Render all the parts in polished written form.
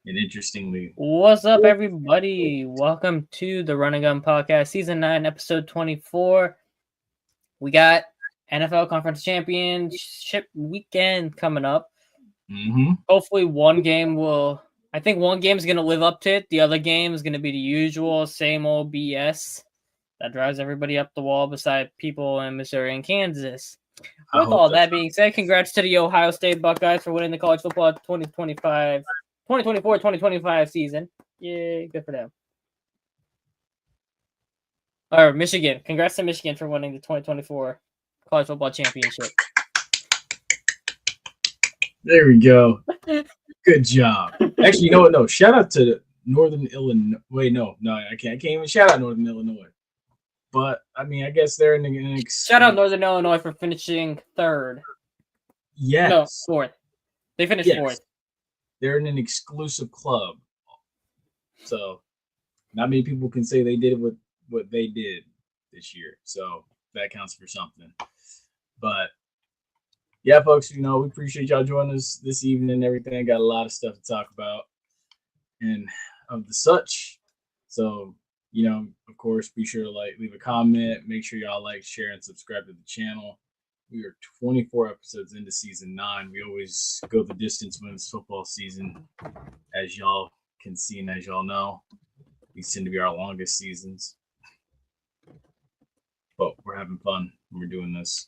And interestingly, What's up, everybody? Welcome to the Run and Gun Podcast, Season 9, Episode 24. We got NFL Conference Championship weekend coming up. Hopefully one game I think one game is going to live up to it. The other game is going to be the usual, same old BS that drives everybody up the wall beside people in Missouri and Kansas. With all that being said, congrats to the Ohio State Buckeyes for winning the college football 2024-2025 season. Yay, good for them. Or Michigan. Congrats to Michigan for winning the 2024 college football championship. There we go. Good job. Actually, you know what? No, shout out to Northern Illinois. Wait, no, I can't even shout out Northern Illinois. But I mean, I guess they're in an shout out Northern Illinois for finishing third. Yes. No, fourth. They finished fourth. They're in an exclusive club. So not many people can say they did what they did this year. So that counts for something. But yeah, folks, we appreciate y'all joining us this evening and everything. Got a lot of stuff to talk about and of the such. So, of course, be sure to leave a comment. Make sure y'all like, share, and subscribe to the channel. We are 24 episodes into season 9. We always go the distance when it's football season, as y'all can see and as y'all know. These tend to be our longest seasons. But we're having fun when we're doing this.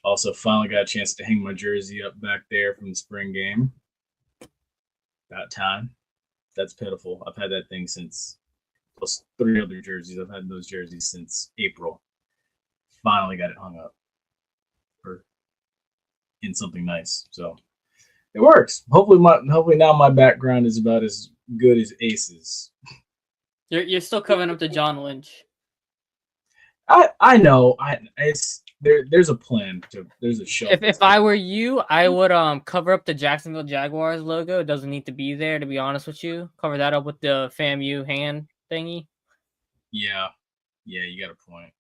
Also, finally got a chance to hang my jersey up back there from the spring game. About time. That's pitiful. I've had that thing since, plus 3 other jerseys. I've had those jerseys since April. Finally got it hung up. Or in something nice. So it works. Hopefully now my background is about as good as Ace's. You're still covering up to John Lynch. I know. There's a plan. There's a show. If I were you, I would cover up the Jacksonville Jaguars logo. It doesn't need to be there, to be honest with you. Cover that up with the FAMU hand thingy. Yeah, you got a point.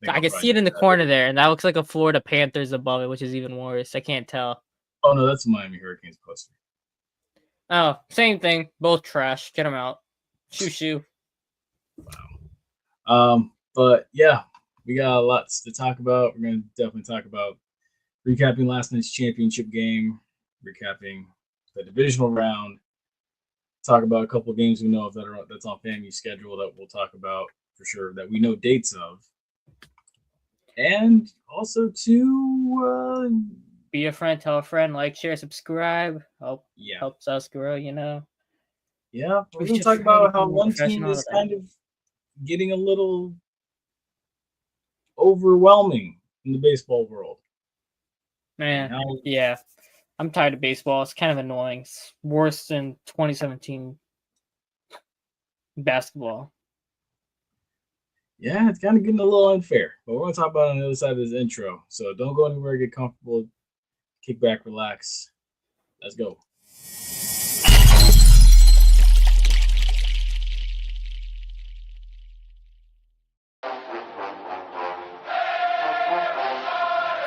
I can see it in the corner there, and that looks like a Florida Panthers above it, which is even worse. I can't tell. Oh no, that's a Miami Hurricanes poster. Oh, same thing. Both trash. Get them out. Shoo. Wow. But yeah, we got lots to talk about. We're going to definitely talk about recapping last night's championship game, recapping the divisional round, talk about a couple of games we know of that's on FAMU's schedule that we'll talk about for sure, that we know dates of. And also to be a friend, tell a friend, like, share, subscribe. Helps us grow, Yeah, we're going to talk about how one team is kind of getting a little overwhelming in the baseball world. Man, yeah. I'm tired of baseball. It's kind of annoying. It's worse than 2017 basketball. Yeah, it's kind of getting a little unfair. But we're going to talk about it on the other side of this intro. So don't go anywhere, get comfortable, kick back, relax. Let's go.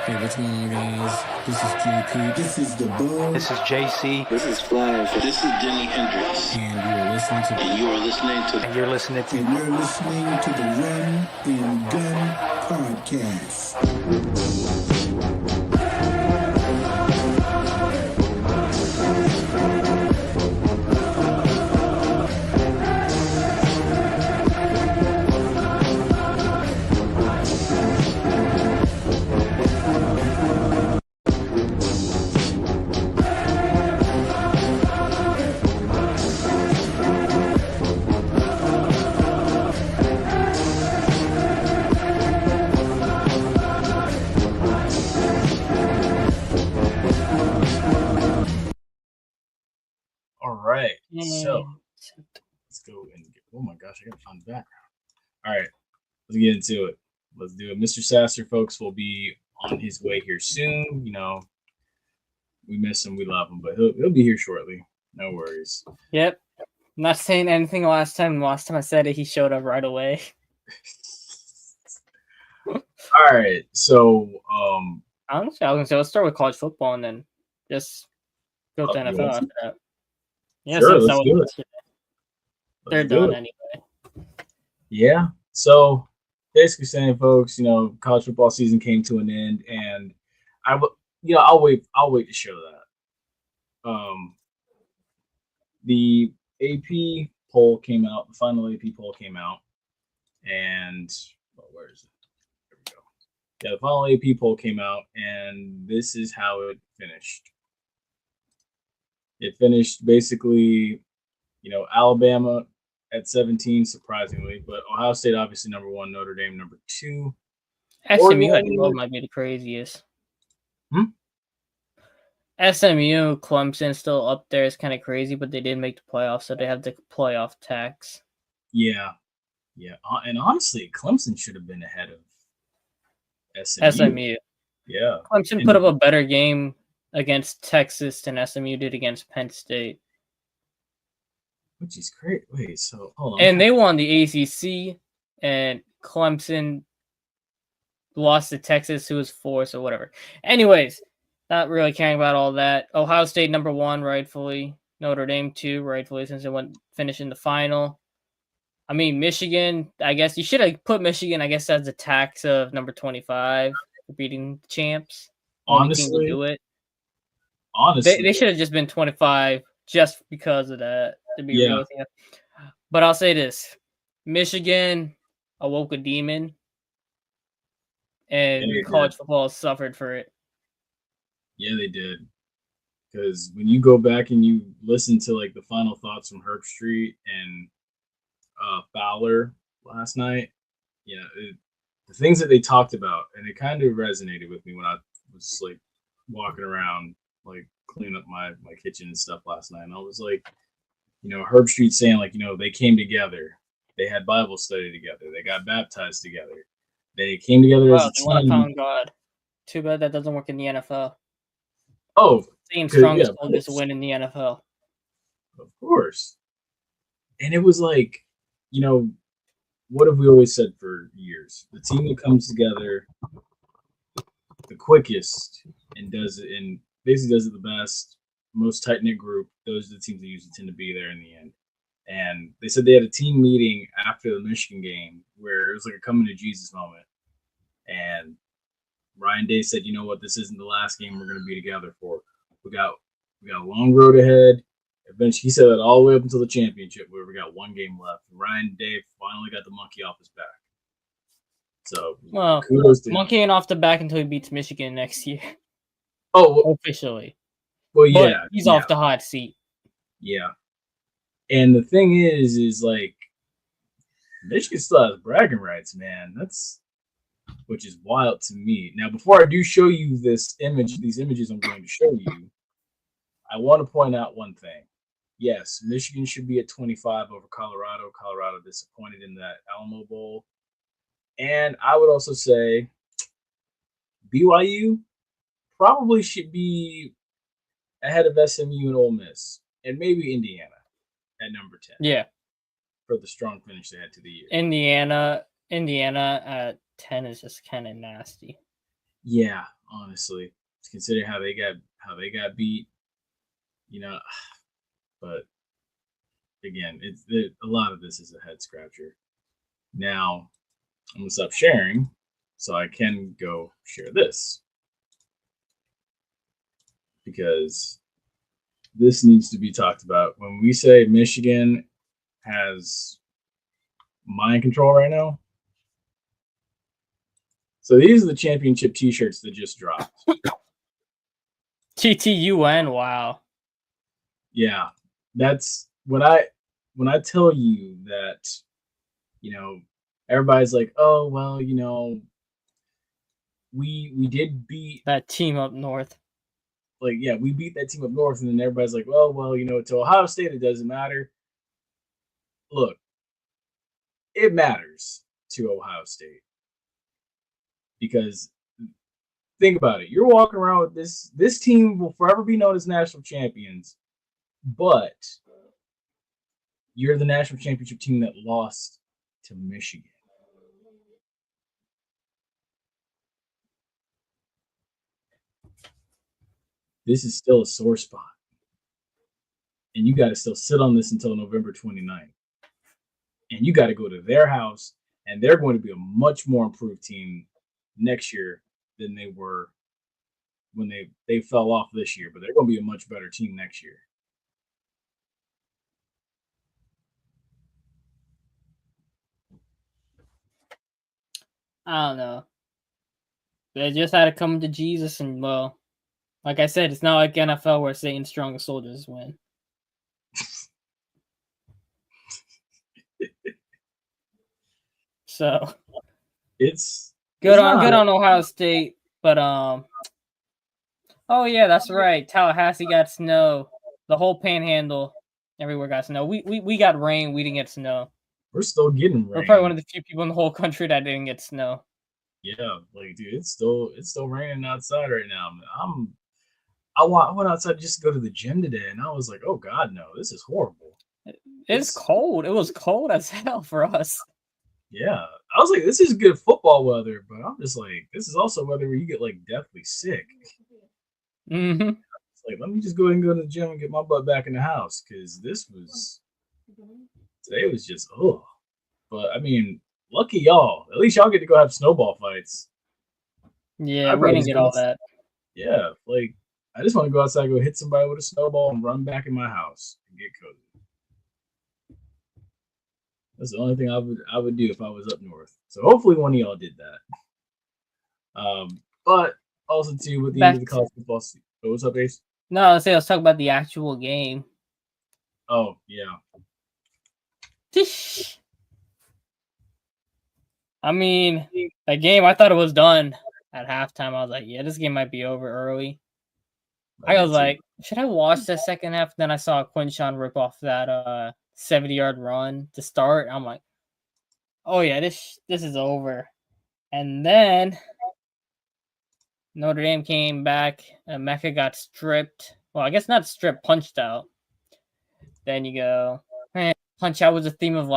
Hey, what's going on, guys? This is JP. This is the Bo. This is JC. This is Flash. This is Jimi Hendrix. And you're listening to. And you're listening to. And you're listening to. And you're listening to the Run and Gun Podcast. So let's go and oh my gosh, I gotta find the background. All right, let's get into it. Let's do it. Mr. Sasser, folks, will be on his way here soon. We miss him, we love him, but he'll be here shortly. No worries. Yep. I'm not saying anything last time. Last time I said it, he showed up right away. All right, so honestly, I was gonna say let's start with college football and then just go to NFL after that. Yeah, Sure, since that let's was do it. yesterday. Let's They're do done it. anyway. Yeah. So basically saying, folks, college football season came to an end, and I will, I'll wait. I'll wait to show that. The AP poll came out. The final AP poll came out, and where is it? There we go. Yeah, the final AP poll came out, and this is how it finished. It finished basically, Alabama at 17, surprisingly, but Ohio State obviously number one, Notre Dame number two. SMU at Oregon, 12 might be the craziest. Hmm? SMU, Clemson still up there is kind of crazy, but they did make the playoffs, so they have the playoff tax. Yeah, and honestly, Clemson should have been ahead of SMU. Yeah, Clemson put up a better game against Texas than SMU did against Penn State. Which is great. Wait, so hold on. And they won the ACC, and Clemson lost to Texas, who was 4, so whatever. Anyways, not really caring about all that. Ohio State number 1, rightfully. Notre Dame 2, rightfully, since it finished in the final. I mean, Michigan, I guess you should have put Michigan, I guess, as a tax of number 25 for beating the champs. Only team to do it. Honestly, they should have just been 25 just because of that, to be real with you. But I'll say this. Michigan awoke a demon, and college football suffered for it. Yeah, they did. Because when you go back and you listen to like the final thoughts from Herb Street and Fowler last night, the things that they talked about, and it kind of resonated with me when I was like walking around, like cleaning up my kitchen and stuff last night. And I was like, Herb Street saying like, they came together, they had Bible study together, they got baptized together, they came together as a They want to team. found God. Too bad that doesn't work in the NFL. Oh, Team strongest will win in the NFL. Of course. And it was like, what have we always said for years? The team that comes together the quickest and does it and basically does it the best, most tight knit group, those are the teams that usually tend to be there in the end. And they said they had a team meeting after the Michigan game where it was like a coming to Jesus moment. And Ryan Day said, you know what, this isn't the last game we're going to be together for. We got a long road ahead. Eventually, he said that all the way up until the championship, where we got one game left. Ryan Day finally got the monkey off his back. So, kudos to monkeying off the back until he beats Michigan next year. Oh, officially. Well, yeah, but he's off the hot seat. Yeah, and the thing is like Michigan still has bragging rights, man. Which is wild to me. Now, before I do show you these images I'm going to show you, I want to point out one thing. Yes, Michigan should be at 25 over Colorado. Colorado disappointed in that Alamo Bowl. And I would also say BYU probably should be ahead of SMU and Ole Miss, and maybe Indiana at number 10. Yeah. For the strong finish they had to the year. Indiana at 10 is just kind of nasty. Yeah, honestly. Considering how they got beat, but again, a lot of this is a head scratcher. Now, I'm gonna stop sharing so I can go share this because this needs to be talked about. When we say Michigan has mind control right now, so these are the championship T-shirts that just dropped. TTUN, wow. Yeah, that's when I tell you that, everybody's like, oh well, we did beat that team up north. Like, yeah, we beat that team up north, and then everybody's like, well, to Ohio State it doesn't matter. Look, it matters to Ohio State because think about it. You're walking around with this team will forever be known as national champions, but you're the national championship team that lost to Michigan. This is still a sore spot. and you got to still sit on this until November 29th. And you got to go to their house, and they're going to be a much more improved team next year than they were when they fell off this year, but they're going to be a much better team next year. I don't know. They just had to come to Jesus, and well, like I said, it's not like NFL where Satan's strongest soldiers win. So It's good not. on Ohio State, but oh yeah, that's right. Tallahassee got snow. The whole Panhandle, everywhere got snow. We got rain. We didn't get snow. We're still getting rain. We're probably one of the few people in the whole country that didn't get snow. Yeah, like dude, it's still raining outside right now. I went outside just to go to the gym today, and I was like, oh god, no, this is horrible. It's cold. It was cold as hell for us. Yeah, I was like, this is good football weather, but I'm just like, this is also weather where you get like deathly sick. Mm-hmm. It's like, let me just go ahead and go to the gym and get my butt back in the house because today was just But I mean, lucky y'all. At least y'all get to go have snowball fights. Yeah, we didn't get all that. Yeah, like I just want to go outside, go hit somebody with a snowball, and run back in my house and get cozy. That's the only thing I would do if I was up north. So hopefully one of y'all did that. But also too with the end of the college football season. Oh, what's up, Ace? No, let's talk about the actual game. Oh yeah. I mean, that game, I thought it was done at halftime. I was like, yeah, this game might be over early. I was like, should I watch the second half? Then I saw Quinshawn rip off that 70-yard run to start. I'm like, oh yeah, this is over. And then Notre Dame came back. Mecca got stripped. Well, I guess not stripped, punched out. Then you go, punch out was the theme of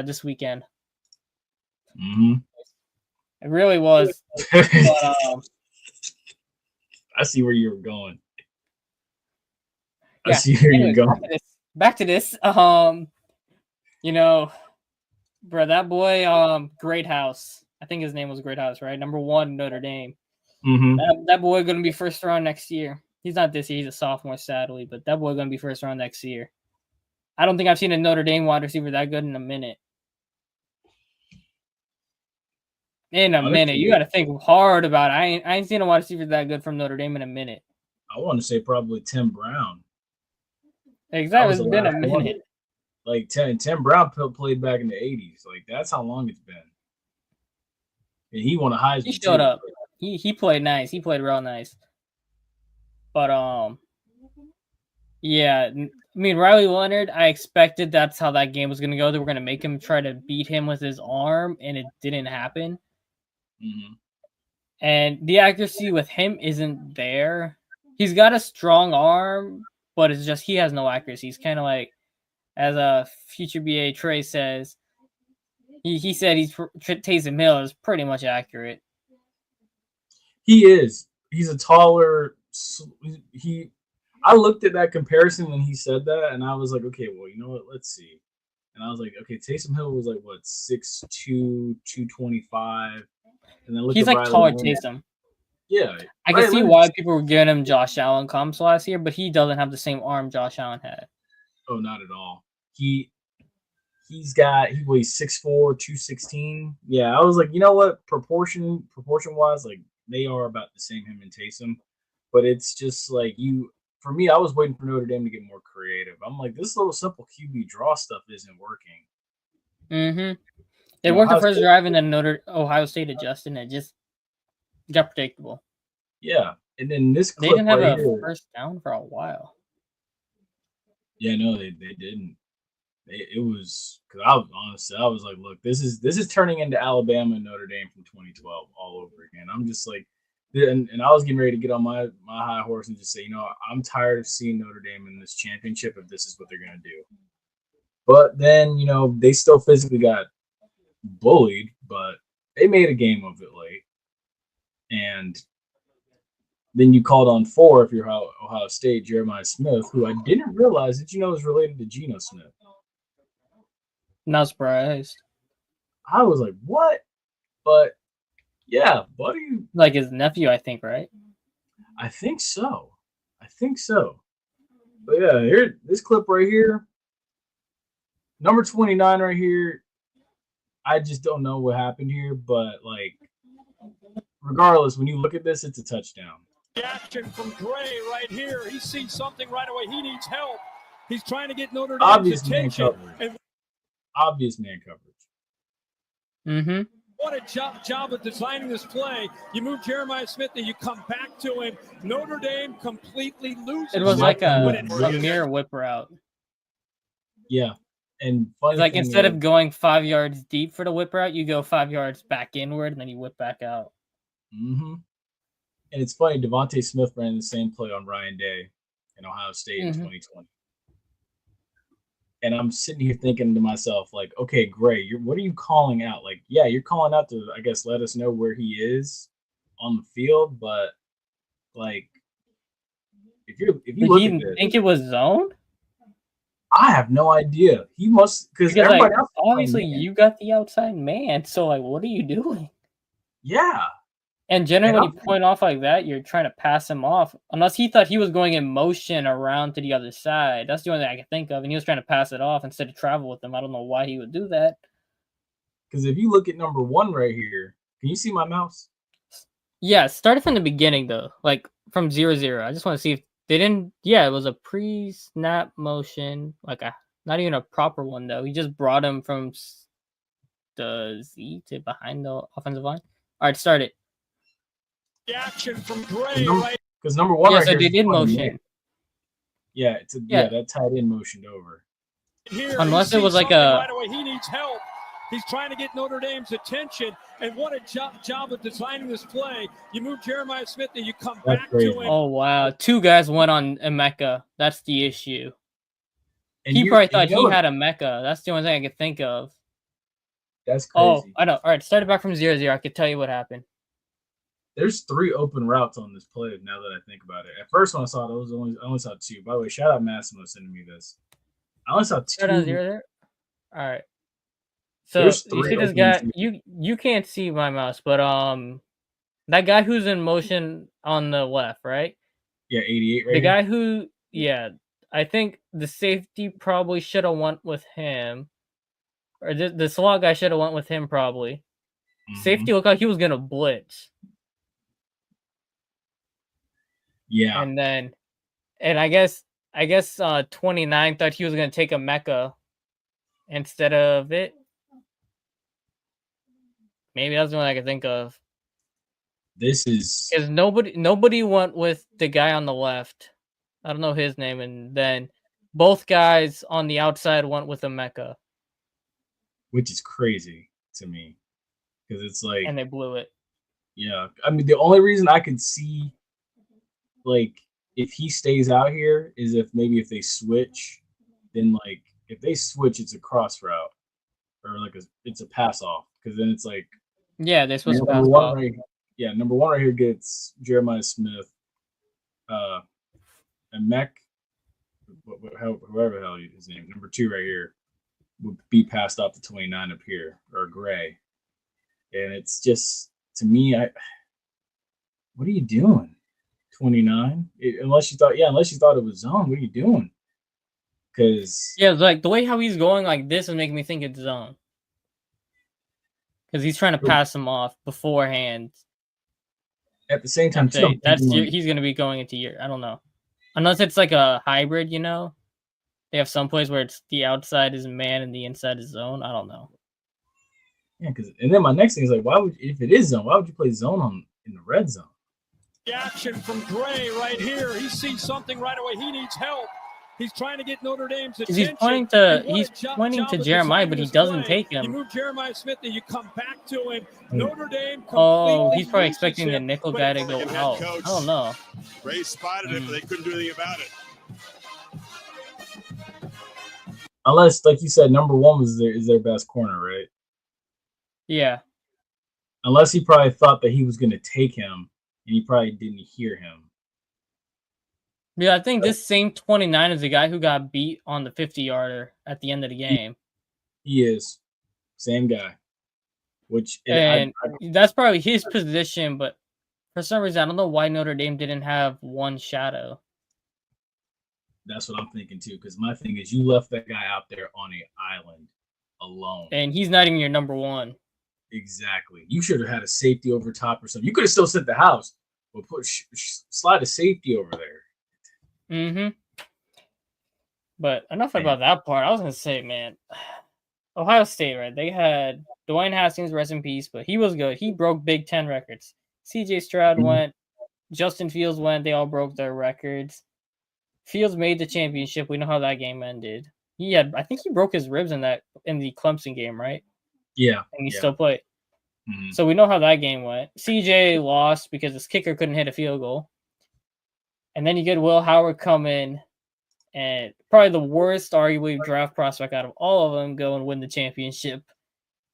this weekend. Mm-hmm. It really was. But, I see where you were going. Yeah, I see where you're going. Back to this. You know, bro, that boy, Great House. I think his name was Great House, right? Number 1, Notre Dame. Mm-hmm. That boy gonna be first round next year. He's not this year; he's a sophomore, sadly. But that boy gonna be first round next year. I don't think I've seen a Notre Dame wide receiver that good in a minute. You got to think hard about it. I ain't seen a wide receiver that good from Notre Dame in a minute. I want to say probably Tim Brown. Exactly, it's been a minute. Like Tim Brown played back in the 80s. Like that's how long it's been. And he won a Heisman. He showed up. He played nice. He played real nice. But yeah. I mean, Riley Leonard, I expected that's how that game was going to go. They were going to make him try to beat him with his arm, and it didn't happen. Mm-hmm. And the accuracy with him isn't there. He's got a strong arm, but it's just he has no accuracy. He's kind of like, as a future BA Trey says, he said Taysom Hill is pretty much accurate. He is. He's a taller. I looked at that comparison when he said that, and I was like, okay, well, you know what? Let's see. And I was like, okay, Taysom Hill was like, what, 6'2", 225. And then he's like taller Taysom. Yeah. I can see why people were giving him Josh Allen comps last year, but he doesn't have the same arm Josh Allen had. Oh, not at all. He weighs 6'4", 216. Yeah, I was like, you know what? Proportion wise, like they are about the same, him and Taysom. But it's just like for me, I was waiting for Notre Dame to get more creative. I'm like, this little simple QB draw stuff isn't working. Mm-hmm. It worked the first drive, and then Ohio State adjusted, and it just got predictable. Yeah, and then this clip they didn't have a first down for a while. Yeah, no, they didn't. It was because I was like, look, this is turning into Alabama and Notre Dame from 2012 all over again. I'm just like, and I was getting ready to get on my high horse and just say, I'm tired of seeing Notre Dame in this championship if this is what they're gonna do. But then they still physically got bullied, but they made a game of it late. And then you called on 4 if you're Ohio State, Jeremiah Smith, who I didn't realize that is related to Geno Smith. Not surprised. I was like, what? But yeah, buddy. Like his nephew, I think, right? I think so. But yeah, here, this clip right here, number 29 right here. I just don't know what happened here, but like, regardless, when you look at this, it's a touchdown. The action from Gray right here. He sees something right away. He needs help. He's trying to get Notre Dame's attention. Obvious man coverage. Mm-hmm. What a job of designing this play. You move Jeremiah Smith and you come back to him. Notre Dame completely loses. It was like a mirror whip route. Yeah. And like instead of going 5 yards deep for the whip route, you go 5 yards back inward and then you whip back out. Mm-hmm. And it's funny, Devontae Smith ran the same play on Ryan Day in Ohio State in 2020. And I'm sitting here thinking to myself, like, okay, Gray, what are you calling out? Like, yeah, you're calling out to, I guess, let us know where he is on the field, but like, if you look at this, think it was zone? I have no idea. He must, because everybody else, obviously you got the outside man. So like, what are you doing? Yeah. And generally, when you point off like that, you're trying to pass him off. Unless he thought he was going in motion around to the other side. That's the only thing I can think of. And he was trying to pass it off instead of travel with them. I don't know why he would do that. Because if you look at number 1 right here, can you see my mouse? Yeah, started from the beginning, though. Like, from 0-0. I just want to see if they didn't... Yeah, it was a pre-snap motion. Like, not even a proper one, though. He just brought him from the Z to behind the offensive line. All right, start it. The action from Gray, right? Because number 1 right so here. They did motion. Yeah, that tight end motioned over. Here, unless it was like a... Right away. He needs help. He's trying to get Notre Dame's attention. And what a job of designing this play. You move Jeremiah Smith and you come back to him. Oh, wow. 2 guys went on Emeka. That's the issue. And he probably thought he had Emeka. That's the only thing I could think of. That's crazy. Oh, I know. All right, started back from 0-0. I could tell you what happened. There's 3 open routes on this play now that I think about it. At first when I saw it, I only saw 2. By the way, shout out Massimo sending me this. I only saw 2. Start on 0-0? All right. So you see this guy, you can't see my mouse, but that guy who's in motion on the left, right? Yeah, 88 right The guy who, I think the safety probably should have went with him. Or the slot guy should have went with him probably. Mm-hmm. Safety looked like he was going to blitz. Yeah. And I guess 29 thought he was going to take Emeka instead of it. Maybe that's the one I could think of. This is because nobody went with the guy on the left. I don't know his name, and then both guys on the outside went with Emeka, which is crazy to me because it's like, and they blew it. Yeah, I mean the only reason I could see, like, if he stays out here is if they switch, then like if they switch, it's a cross route or like it's a pass off because then it's like. Yeah, they're supposed to pass off. Number 1 right here gets Jeremiah Smith, and Mech, whoever the hell his name. Number 2 right here would be passed off to 29 up here or Gray, and it's just to me, what are you doing, 29? Unless you thought it was zone, what are you doing? Because like the way how he's going like this is making me think it's zone. Because he's trying to pass him off beforehand. At the same time, he's going to be going into year. I don't know. Unless it's like a hybrid, you know? They have some plays where it's the outside is man and the inside is zone. I don't know. Yeah, and then my next thing is like, if it is zone, why would you play zone in the red zone? The action from Gray right here. He sees something right away. He needs help. He's trying to get Notre Dame's attention. He's pointing to Jeremiah, but he doesn't take him. You move Jeremiah Smith and you come back to him. Notre Dame. Oh, he's probably expecting the nickel guy to go out. I don't know. Ray spotted it, but they couldn't do anything about it. Unless, like you said, number 1 is their best corner, right? Yeah. Unless he probably thought that he was going to take him, and he probably didn't hear him. Yeah, I think this same 29 is the guy who got beat on the 50-yarder at the end of the game. He is same guy. And that's probably his position, but for some reason, I don't know why Notre Dame didn't have one shadow. That's what I'm thinking too. Because my thing is, you left that guy out there on an island alone. And he's not even your number one. Exactly. You should have had a safety over top or something. You could have still sent the house, but slide a safety over there. Mm-hmm. But enough about that part. I was gonna say, man, Ohio State, right? They had Dwayne Haskins, rest in peace, but he was good. He broke Big Ten records. CJ Stroud went, Justin Fields went. They all broke their records. Fields made the championship. We know how that game ended. I think he broke his ribs in the Clemson game, right? Yeah. And he still played. Mm-hmm. So we know how that game went. CJ lost because his kicker couldn't hit a field goal. And then you get Will Howard come in, and probably the worst, arguably, draft prospect out of all of them go and win the championship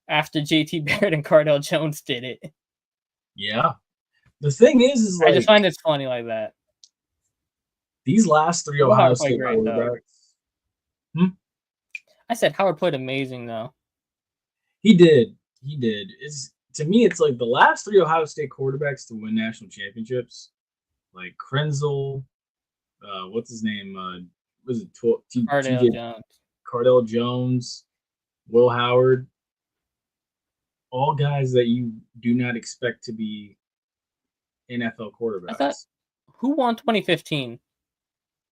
after JT Barrett and Cardell Jones did it. Yeah. The thing is like, I just find it funny like that. These last three Ohio State quarterbacks. I said Howard played amazing, though. He did. To me, it's like the last three Ohio State quarterbacks to win national championships, like Krenzel, what's his name? Was it Cardell Jones, Will Howard, all guys that you do not expect to be NFL quarterbacks. Who won 2015?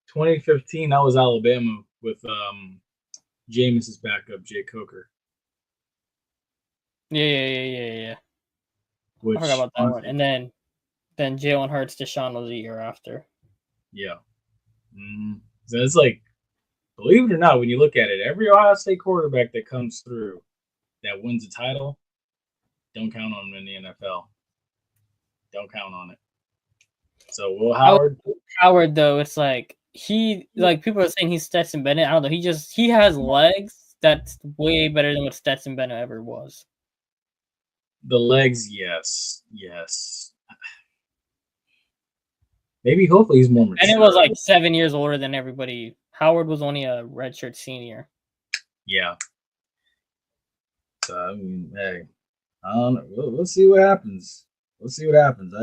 2015, that was Alabama with Jameis's backup, Jay Coker. Yeah. I forgot about that one. And then Jalen Hurts, Deshaun was the year after. Yeah. So it's like, believe it or not, when you look at it, every Ohio State quarterback that comes through that wins a title, don't count on him in the NFL. Don't count on it. So Will Howard, though, it's like people are saying he's Stetson Bennett. I don't know. He has legs that's way better than what Stetson Bennett ever was. The legs, yes. Maybe, hopefully, he's more mature. And it was like 7 years older than everybody. Howard was only a redshirt senior. Yeah. So, I mean, hey, I don't know. We'll see what happens. I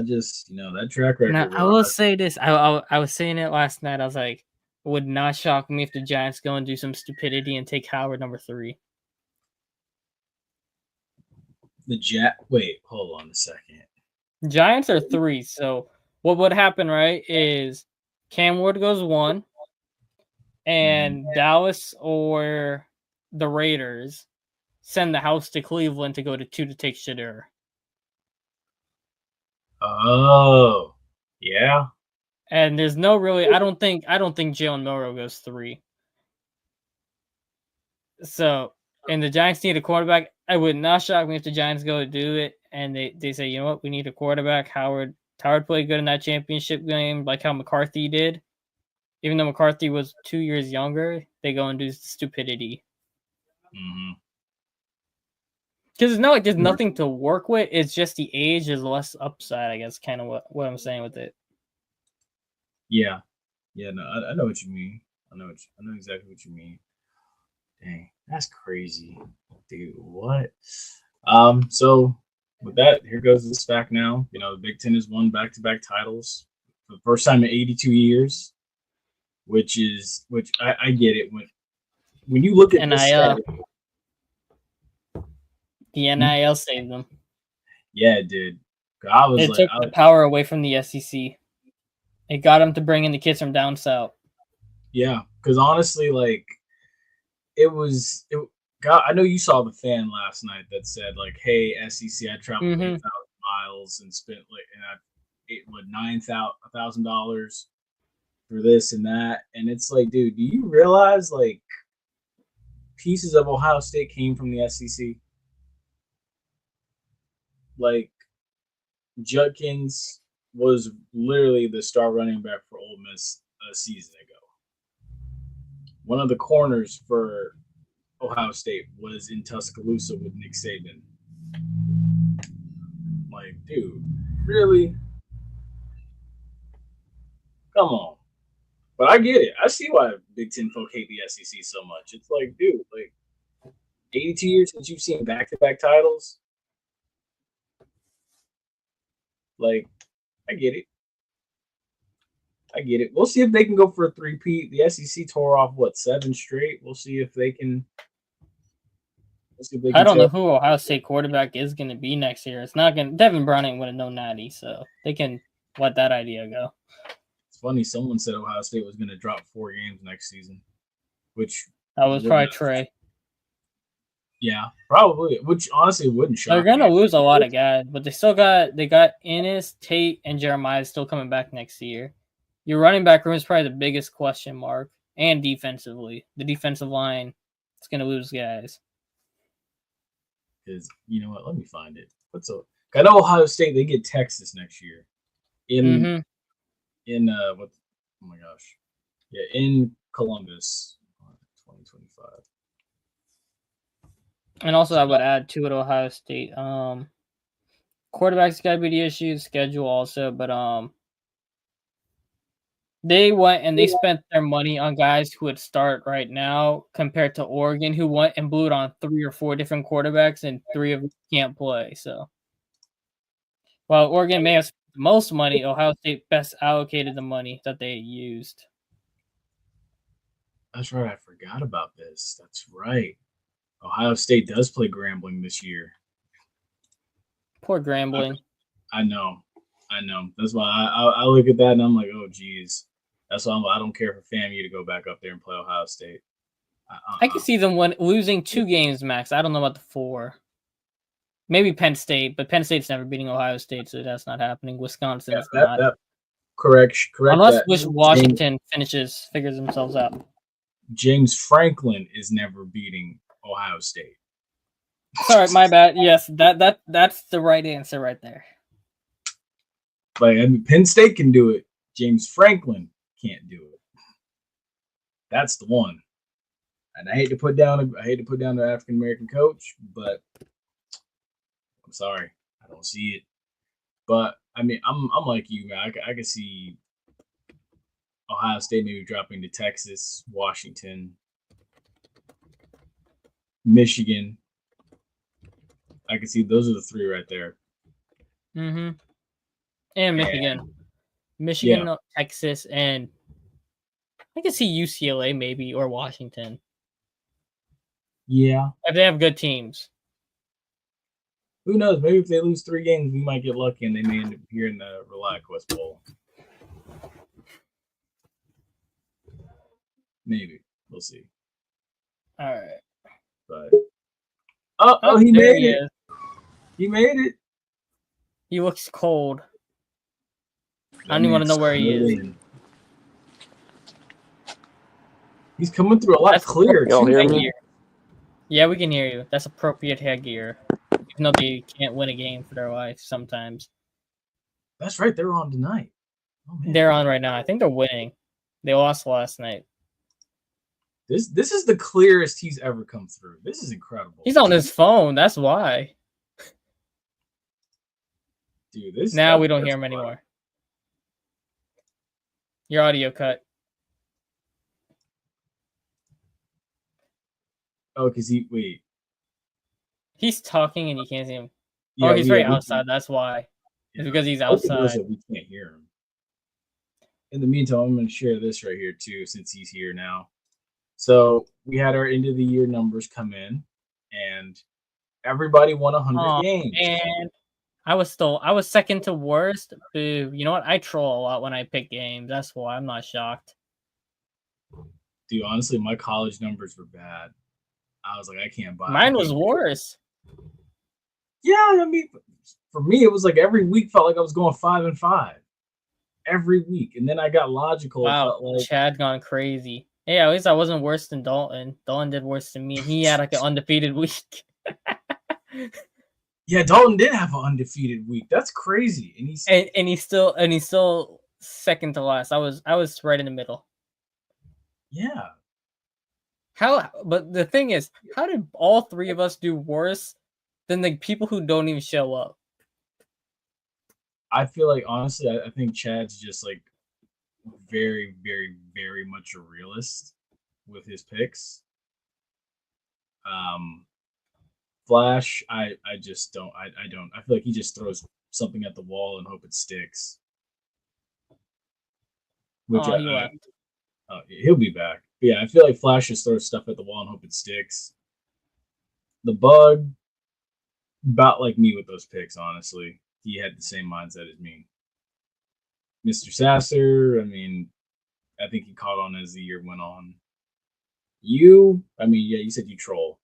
just, that track record. Now, I will say this. I was saying it last night. I was like, it would not shock me if the Giants go and do some stupidity and take Howard number 3. Wait, hold on a second. Giants are 3. So what would happen, right, is Cam Ward goes 1, and Dallas or the Raiders send the house to Cleveland to go to 2 to take Shadur. Oh, yeah. And there's no really. I don't think Jalen Milroe goes 3. So, and the Giants need a quarterback. I would not shock me if the Giants go to do it, and they say, you know what, we need a quarterback. Howard played good in that championship game, like how McCarthy did. Even though McCarthy was 2 years younger, they go and do stupidity. Because it's not like there's nothing to work with. It's just the age is less upside, I guess, kind of what I'm saying with it. Yeah. No, I know what you mean. I know exactly what you mean. Dang, that's crazy, dude. What? So with that, here goes this fact now. The Big Ten has won back-to-back titles for the first time in 82 years, which I get it. When you look at NIL. The NIL saved them. Yeah, it did. It took the power away from the SEC. It got them to bring in the kids from down south. Yeah, because honestly, God, I know you saw the fan last night that said, hey, SEC, I traveled 8,000 miles and spent $9,000 for this and that. And it's like, dude, do you realize pieces of Ohio State came from the SEC? Judkins was literally the star running back for Ole Miss a season ago. One of the corners for Ohio State was in Tuscaloosa with Nick Saban. Dude, really? Come on. But I get it. I see why Big Ten folk hate the SEC so much. It's like, dude, like 82 years since you've seen back-to-back titles. Like, I get it. I get it. We'll see if they can go for a three-peat. The SEC tore off, 7 straight? We'll see if they can. I don't know who Ohio State quarterback is going to be next year. It's not going to. Devin Brown ain't winning no natty, so they can let that idea go. It's funny. Someone said Ohio State was going to drop 4 games next season, which that was probably Trey. Yeah, probably. Which honestly wouldn't shock. They're going to lose a lot of guys, but they got Ennis, Tate, and Jeremiah still coming back next year. Your running back room is probably the biggest question mark, and defensively, the defensive line is going to lose guys. Because you know what? Let me find it. I know Ohio State. They get Texas next year. In what? Oh my gosh! Yeah, in Columbus, 2025. And also, I would add to it Ohio State. Quarterback's got to be the issue. Schedule also, but they went and they spent their money on guys who would start right now compared to Oregon, who went and blew it on 3 or 4 different quarterbacks, and 3 of them can't play. So, while Oregon may have spent the most money, Ohio State best allocated the money that they used. That's right. I forgot about this. That's right. Ohio State does play Grambling this year. Poor Grambling. I know. That's why I look at that and I'm like, oh, geez. That's why I don't care for FAMU to go back up there and play Ohio State. I can see them losing 2 games max. I don't know about the 4. Maybe Penn State, but Penn State's never beating Ohio State, so that's not happening. Wisconsin is not. Correct. Unless Washington figures themselves out. James Franklin is never beating Ohio State. Sorry, my bad. Yes, that's the right answer right there. Like, I mean, Penn State can do it. James Franklin can't do it. That's the one. And I hate to put down the African American coach, but I'm sorry, I don't see it. But I mean, I'm like you, man. I can see Ohio State maybe dropping to Texas, Washington, Michigan. I can see those are the 3 right there. Mm-hmm. And Michigan, Texas, and I can see UCLA maybe, or Washington. Yeah. If they have good teams. Who knows? Maybe if they lose 3 games, we might get lucky and they may end up here in the ReliaQuest Bowl. Maybe. We'll see. All right. But he made it. He made it. He looks cold. I don't even want to know where he is. He's coming through a lot clearer. Y'all hear me? Yeah, we can hear you. That's appropriate headgear. Even though they can't win a game for their life sometimes. That's right. They're on tonight. Oh, they're on right now. I think they're winning. They lost last night. This is the clearest he's ever come through. This is incredible. He's on his phone. That's why. Dude, this now we don't hear him anymore. Your audio cut. Oh, because he's talking and you can't see him. Yeah, he's right outside. That's why. Yeah. It's because he's outside. We can't hear him. In the meantime, I'm going to share this right here too, since he's here now. So we had our end of the year numbers come in, and everybody won 100 games. And I was second to worst. Boo. You know what? I troll a lot when I pick games. That's why I'm not shocked. Dude, honestly, my college numbers were bad. I was like, I can't buy. Mine was worse. Yeah, I mean, for me, it was like every week felt like I was going 5-5 every week, and then I got logical. Wow, Chad gone crazy. Yeah, at least I wasn't worse than Dalton. Dalton did worse than me. He had like an undefeated week. Yeah, Dalton did have an undefeated week. That's crazy, and he's still second to last. I was right in the middle. Yeah. But the thing is, how did all 3 of us do worse than the people who don't even show up? I feel like, honestly, I think Chad's just like very, very, very much a realist with his picks. Flash, I just don't. I don't. I feel like he just throws something at the wall and hope it sticks. Which Oh, he left. he'll be back. But yeah, I feel like Flash just throws stuff at the wall and hope it sticks. The Bug, about like me with those picks, honestly. He had the same mindset as me. Mr. Sasser, I mean, I think he caught on as the year went on. You said you troll.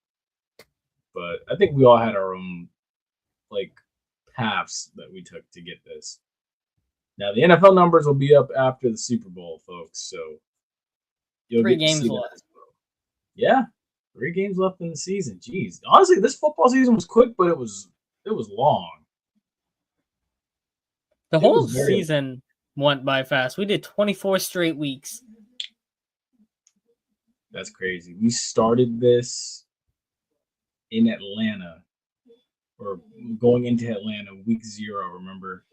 But I think we all had our own, like, paths that we took to get this. Now, the NFL numbers will be up after the Super Bowl, folks, so you'll 3 get to games see left. that as well. Yeah, 3 games left in the season. Jeez. Honestly, this football season was quick, but it was long. The It whole was very- season went by fast. We did 24 straight weeks. That's crazy. We started this in Atlanta, or going into Atlanta, week 0, remember?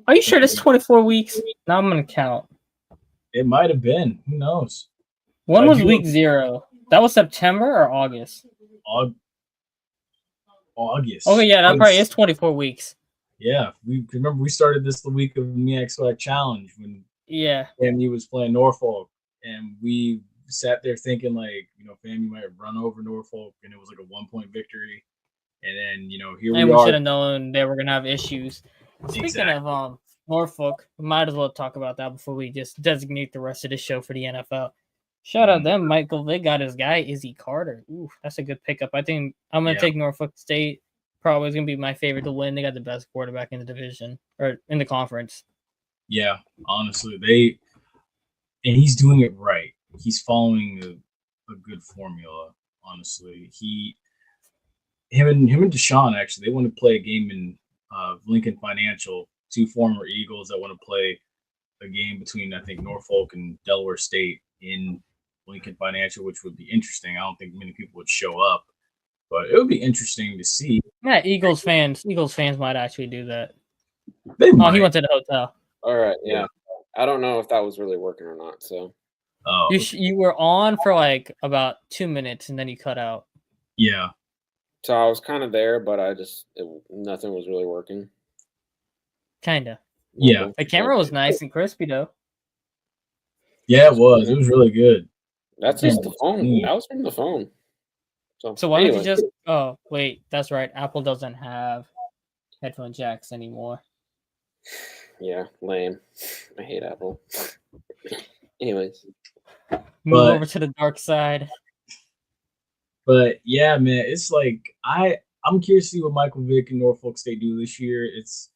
Are you sure that's 24 weeks? Now I'm going to count. It might have been. Who knows? When I was do- week 0? That was September or August? August. Okay, yeah, that August. probably is 24 weeks. Yeah, we started this the week of the MEAC Select Challenge when Yeah. FAMU was playing Norfolk, and we sat there thinking like, FAMU might run over Norfolk, and it was like a 1-point victory, and then here And we we are. should have known they were going to have issues. Speaking Exactly. of Norfolk, we might as well talk about that before we just designate the rest of the show for the NFL. Shout out them. Michael Vick got his guy, Izzy Carter. Ooh, that's a good pickup. I think I'm going to take Norfolk State. Probably is going to be my favorite to win. They got the best quarterback in the division or in the conference. Yeah, honestly, and he's doing it right. He's following a good formula. Honestly, him and Deshaun actually, they want to play a game in Lincoln Financial. 2 former Eagles that want to play a game between, I think, Norfolk and Delaware State in Lincoln Financial, which would be interesting. I don't think many people would show up, but it would be interesting to see. Yeah, Eagles fans might actually do that. They might. He went to the hotel. All right, yeah. I don't know if that was really working or not. So, You were on for like about 2 minutes and then you cut out. Yeah. So I was kind of there, but nothing was really working. Kinda. Yeah. The camera was nice and crispy though. Yeah, it was. It was really good. That's just the phone. That was from the phone. So why don't you just? Oh wait, that's right. Apple doesn't have headphone jacks anymore. Yeah, lame. I hate Apple. Anyways, move over to the dark side. But yeah, man, it's like I'm curious to see what Michael Vick and Norfolk State do this year. It's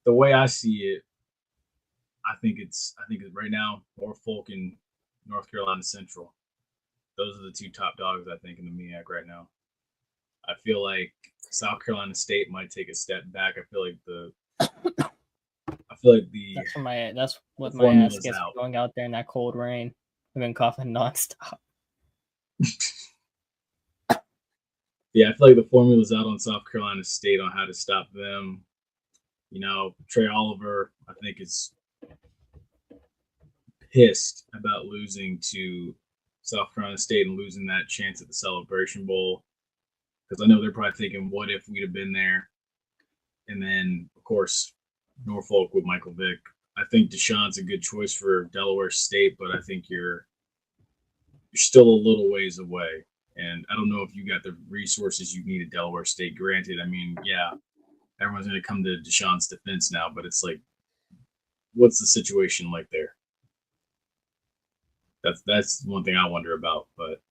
the way I see it. I think it's right now Norfolk and North Carolina Central. Those are the 2 top dogs, I think, in the MEAC right now. I feel like South Carolina State might take a step back. I feel like that's what my ass gets going out there in that cold rain. I've been coughing nonstop. Yeah, I feel like the formula's out on South Carolina State on how to stop them. Trey Oliver, I think, is pissed about losing to South Carolina State and losing that chance at the Celebration Bowl. Because I know they're probably thinking, what if we'd have been there? And then, of course, Norfolk with Michael Vick. I think Deshaun's a good choice for Delaware State, but I think you're still a little ways away. And I don't know if you got the resources you need at Delaware State. Granted, I mean, yeah, everyone's going to come to Deshaun's defense now, but it's like, what's the situation like there? That's one thing I wonder about. But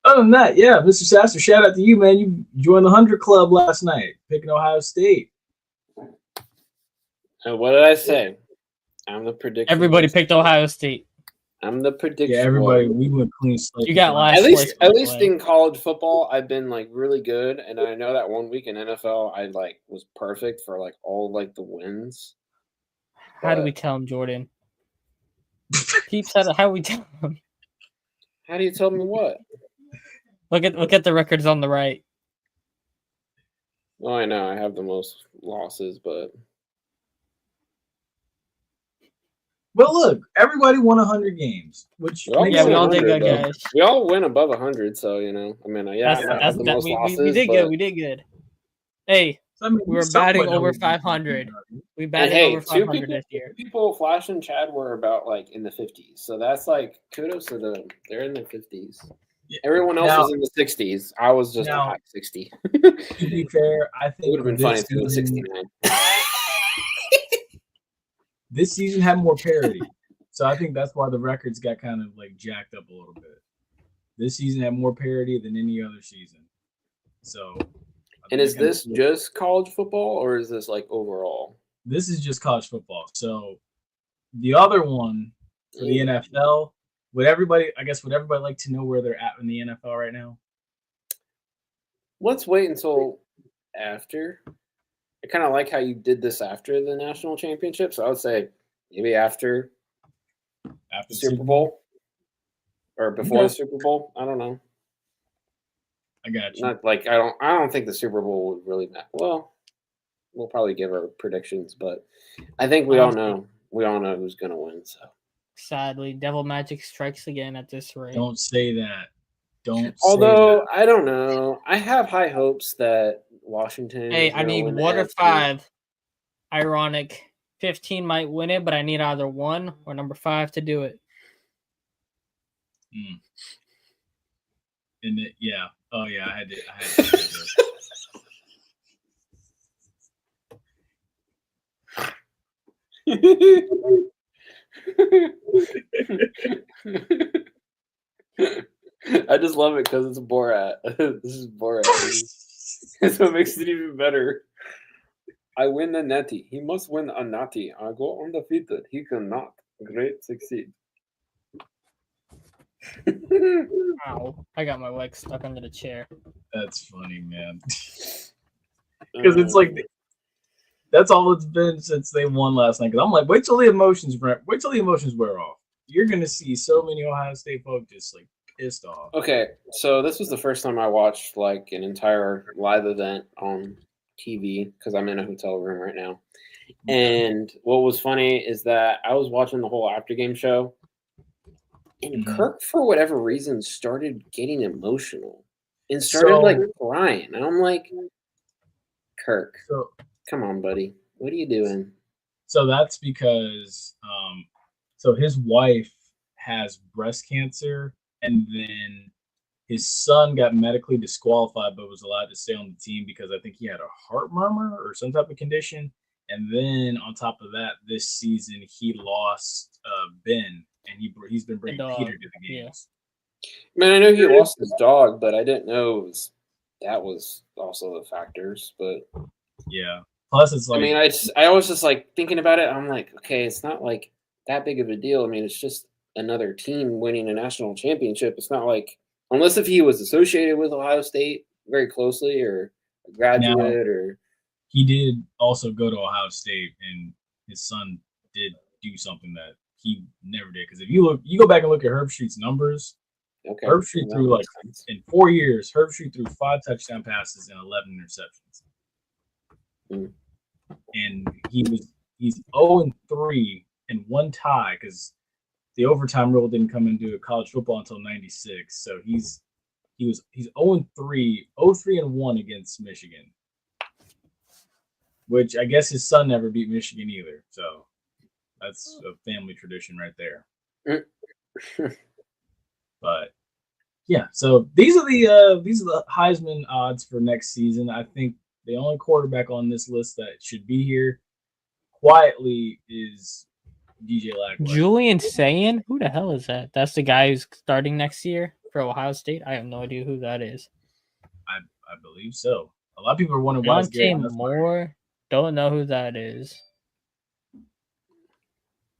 other than that, yeah, Mr. Sasser, shout out to you, man. You joined the 100 Club last night, picking Ohio State. And what did I say? I'm the prediction. Everybody picked Ohio State. I'm the prediction. Yeah, everybody. We went clean slate. You got last place. At least in college football, I've been like really good, and I know that one week in NFL, I was perfect for all the wins. How do we tell him, Jordan? Keep said how we tell him. How do you tell me what? Look at the records on the right. Oh, I know I have the most losses, but Well, look, everybody won 100 games, which We all makes Yeah, we win all sense. did 100, good, though. guys. We all win above 100, so I mean, yeah, I might have the most We losses, did but good. We did good. Hey, So, I mean, we were somebody batting over knows what 500. We and batted hey, over 500 this year. people, Flash and Chad were about like in the 50s, so that's like kudos to them. They're in the 50s. Yeah. Everyone else Now- was in the 60s. I was just a now- high 60. To be fair, I It think would have been funny this if it was season, 69. this season had more parity. So I think that's why the records got kind of like jacked up a little bit. This season had more parity than any other season. So, And is this just college football, or is this like overall? This is just college football. So the other one for the NFL, would everybody like to know where they're at in the NFL right now? Let's wait until after. I kind of like how you did this after the national championship. So I would say maybe after the Super Bowl or before the Super Bowl. I don't know. I got you. Not like I don't think the Super Bowl would really matter. Well, we'll probably give our predictions, but I think we all know who's gonna win. So Sadly, Devil Magic strikes again at this rate. Don't say that. Don't. Although I don't know, I have high hopes that Washington. Hey, is I gonna need win the 1 or NFC. 5. Ironic. 15 might win it, but I need either 1 or number 5 to do it. And yeah. Oh yeah, I had to I just love it because it's Borat. This is Borat. That's what makes it even better. I win the natty. He must win a natty. I go undefeated. He cannot. Great succeed. Ow. I got my leg stuck under the chair. That's funny, man. Because it's like that's all it's been since they won last night. Because I'm like, wait till the emotions wear off. You're gonna see so many Ohio State folks just like pissed off. Okay, so this was the first time I watched like an entire live event on TV because I'm in a hotel room right now. And what was funny is that I was watching the whole after game show, and Kirk, for whatever reason, started getting emotional and started like crying. And I'm like, Kirk, come on, buddy. What are you doing? So that's because so his wife has breast cancer, and then his son got medically disqualified but was allowed to stay on the team because I think he had a heart murmur or some type of condition. And then on top of that, this season he lost Ben, and he's been bringing Peter to the games. Man, I know he lost his dog, but I didn't know that was also the factors. But yeah, plus it's like I mean, I was just like thinking about it. I'm like, okay, it's not like that big of a deal. I mean, it's just another team winning a national championship. It's not like unless if he was associated with Ohio State very closely or a graduate or. He did also go to Ohio State, and his son did do something that he never did. Because if you go back and look at Herb Street's numbers, Herb Street threw like in 4 years, Herb Street threw 5 touchdown passes and 11 interceptions. And he's 0-3 and 1 tie because the overtime rule didn't come into college football until '96. So he's 0-3, 0-3-1 against Michigan. Which I guess his son never beat Michigan either. So that's a family tradition right there. But yeah, so these are the Heisman odds for next season. I think the only quarterback on this list that should be here quietly is DJ Lagway. Julian Sayin? Who the hell is that? That's the guy who's starting next year for Ohio State? I have no idea who that is. I believe so. A lot of people are wondering why Monte Moore. Don't know who that is.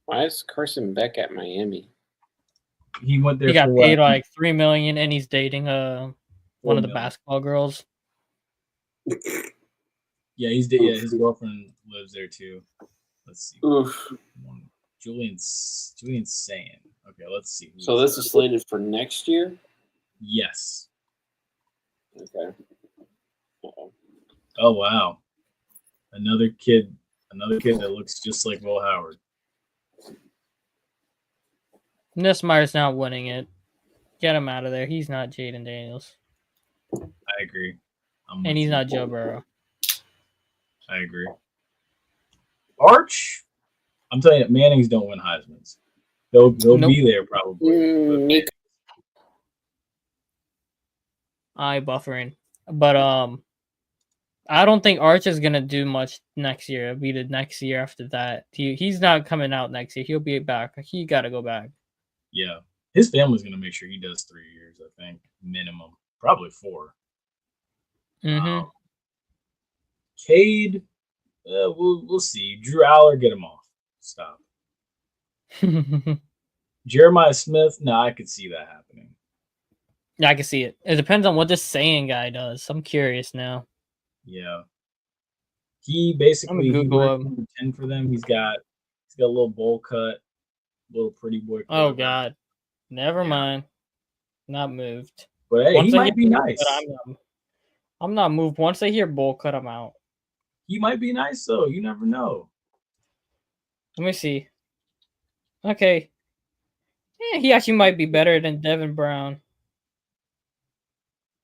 Why is Carson Beck at Miami? He went there. He got paid like $3 million, and he's dating one of the basketball girls. Yeah, his girlfriend lives there too. Let's see. Julian's saying. Okay, let's see. So this is slated for next year? Yes. Okay. Oh wow. Another kid that looks just like Will Howard. Nussmeier's not winning it. Get him out of there. He's not Jaden Daniels. I agree. And he's not Joe Burrow. I agree. Arch, I'm telling you, Mannings don't win Heisman's. They'll be there probably. Nico. Buffering. But I don't think Arch is gonna do much next year. It'll be the next year after that. He's not coming out next year. He'll be back. He gotta go back. Yeah. His family's gonna make sure he does 3 years, I think. Minimum. Probably 4. Mm-hmm. Cade, we'll see. Drew Aller, get him off. Stop. Jeremiah Smith, no, I could see that happening. Yeah, I can see it. It depends on what this saying guy does. I'm curious now. Yeah. He basically Google him. number 10 for them. He's got a little bowl cut, little pretty boy. Oh God. Never mind. Not moved. But hey, he might be nice. I'm not moved. Once they hear bowl cut, I'm out. He might be nice though. You never know. Let me see. Okay. Yeah, he actually might be better than Devin Brown.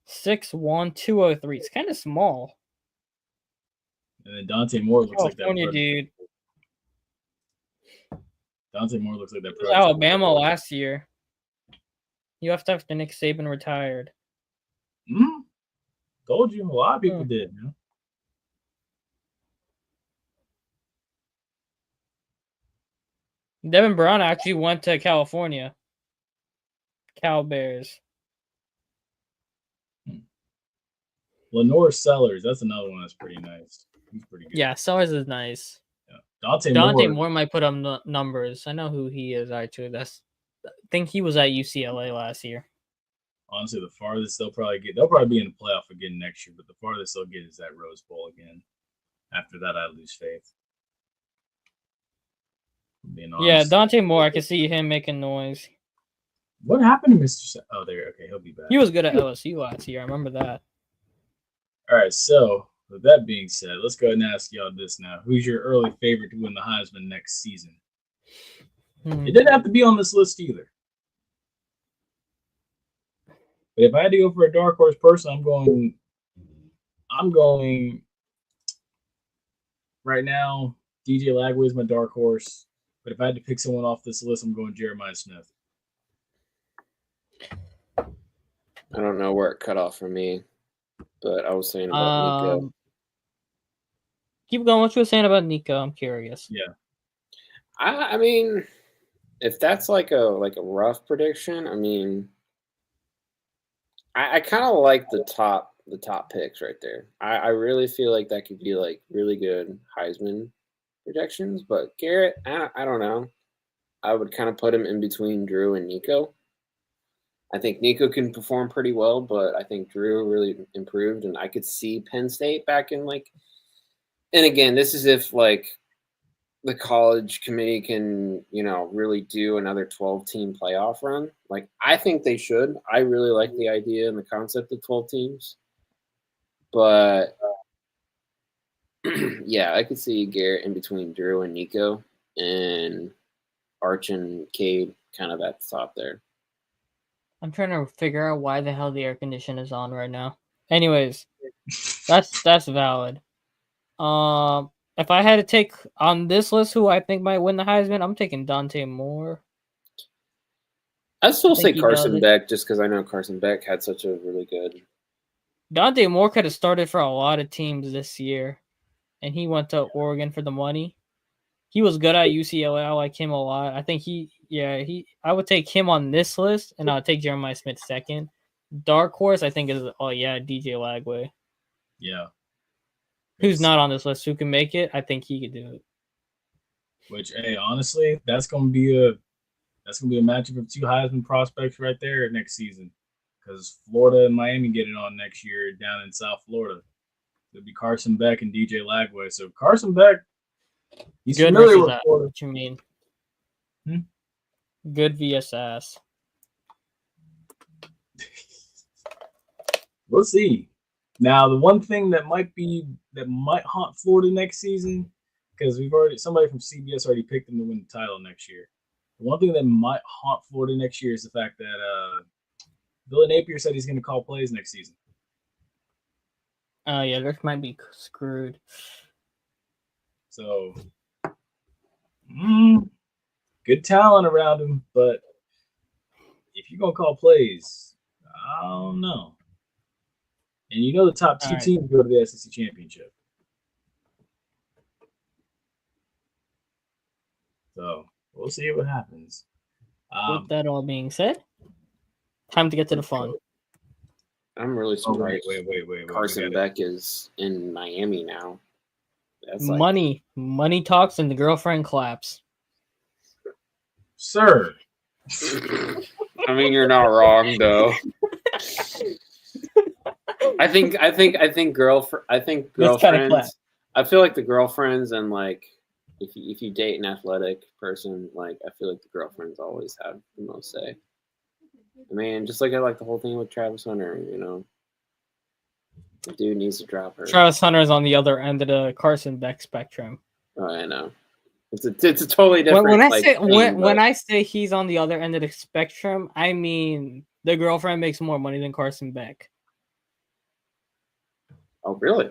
6'1", 203. It's kind of small. And then Dante Moore looks like that. California dude. Dante Moore looks like that. He was Alabama last year. You have to after Nick Saban retired. Told you. A lot of people did. Man. Devin Brown actually went to California. Cal Bears. Lenore Sellers, that's another one that's pretty nice. He's pretty good. Yeah, Sellers is nice. Yeah. Dante Moore might put up numbers. I know who he is actually. I think he was at UCLA last year. Honestly, the farthest they'll probably be in the playoff again next year, but the farthest they'll get is that Rose Bowl again. After that, I lose faith. Yeah, Dante Moore, I can see him making noise. What happened to Mr. Oh, there. Okay, he'll be back. He was good at LSU last year. I remember that. All right, so with that being said, let's go ahead and ask y'all this now. Who's your early favorite to win the Heisman next season? It didn't have to be on this list either. But if I had to go for a dark horse person, I'm going right now, DJ Lagway is my dark horse. But if I had to pick someone off this list, I'm going Jeremiah Smith. I don't know where it cut off for me, but I was saying about Nico. Keep going. What you were saying about Nico? I'm curious. Yeah. I mean, if that's like a rough prediction, I mean, I kind of like the top picks right there. I really feel like that could be like really good Heisman projections, but Garrett, I don't know. I would kind of put him in between Drew and Nico. I think Nico can perform pretty well, but I think Drew really improved, and I could see Penn State back in like. And again, this is if like the college committee can, really do another 12-team playoff run. Like I think they should. I really like the idea and the concept of 12 teams, but yeah, I could see Garrett in between Drew and Nico, and Arch and Cade kind of at the top there. I'm trying to figure out why the hell the air condition is on right now. Anyways, that's valid. If I had to take on this list who I think might win the Heisman, I'm taking Dante Moore. I'd still say Carson Beck just because I know Carson Beck had such a really good. Dante Moore could have started for a lot of teams this year, and he went to Oregon for the money. He was good at UCLA. I like him a lot. I think I would take him on this list, and I'll take Jeremiah Smith second. Dark horse, I think, is DJ Lagway. Yeah. Who's not on this list? Who can make it? I think he could do it. Which, hey, honestly, that's gonna be a matchup of two Heisman prospects right there next season. Because Florida and Miami get it on next year down in South Florida. It'll be Carson Beck and DJ Lagway. So Carson Beck, he's good familiar with Florida. What you mean? Good vs ass. We'll see. Now, the one thing that might haunt Florida next season, because somebody from CBS already picked them to win the title next year. one thing that might haunt Florida next year is the fact that Billy Napier said he's going to call plays next season. Oh yeah, this might be screwed. So, good talent around him, but if you're going to call plays, I don't know. And you know the top two teams go to the SEC championship. So, we'll see what happens. With that all being said, time to get to the fun. I'm really surprised. Wait. Carson Beck is in Miami now. That's like, money talks and the girlfriend claps. Sir. I mean, you're not wrong though. I think girlfriends. I feel like the girlfriends and like if you date an athletic person, like I feel like the girlfriends always have the most say. I mean, just like I like the whole thing with Travis Hunter, you know. The dude needs to drop her. Travis Hunter is on the other end of the Carson Beck spectrum. Oh, I know. It's a totally different. When I say he's on the other end of the spectrum, I mean the girlfriend makes more money than Carson Beck. Oh, really?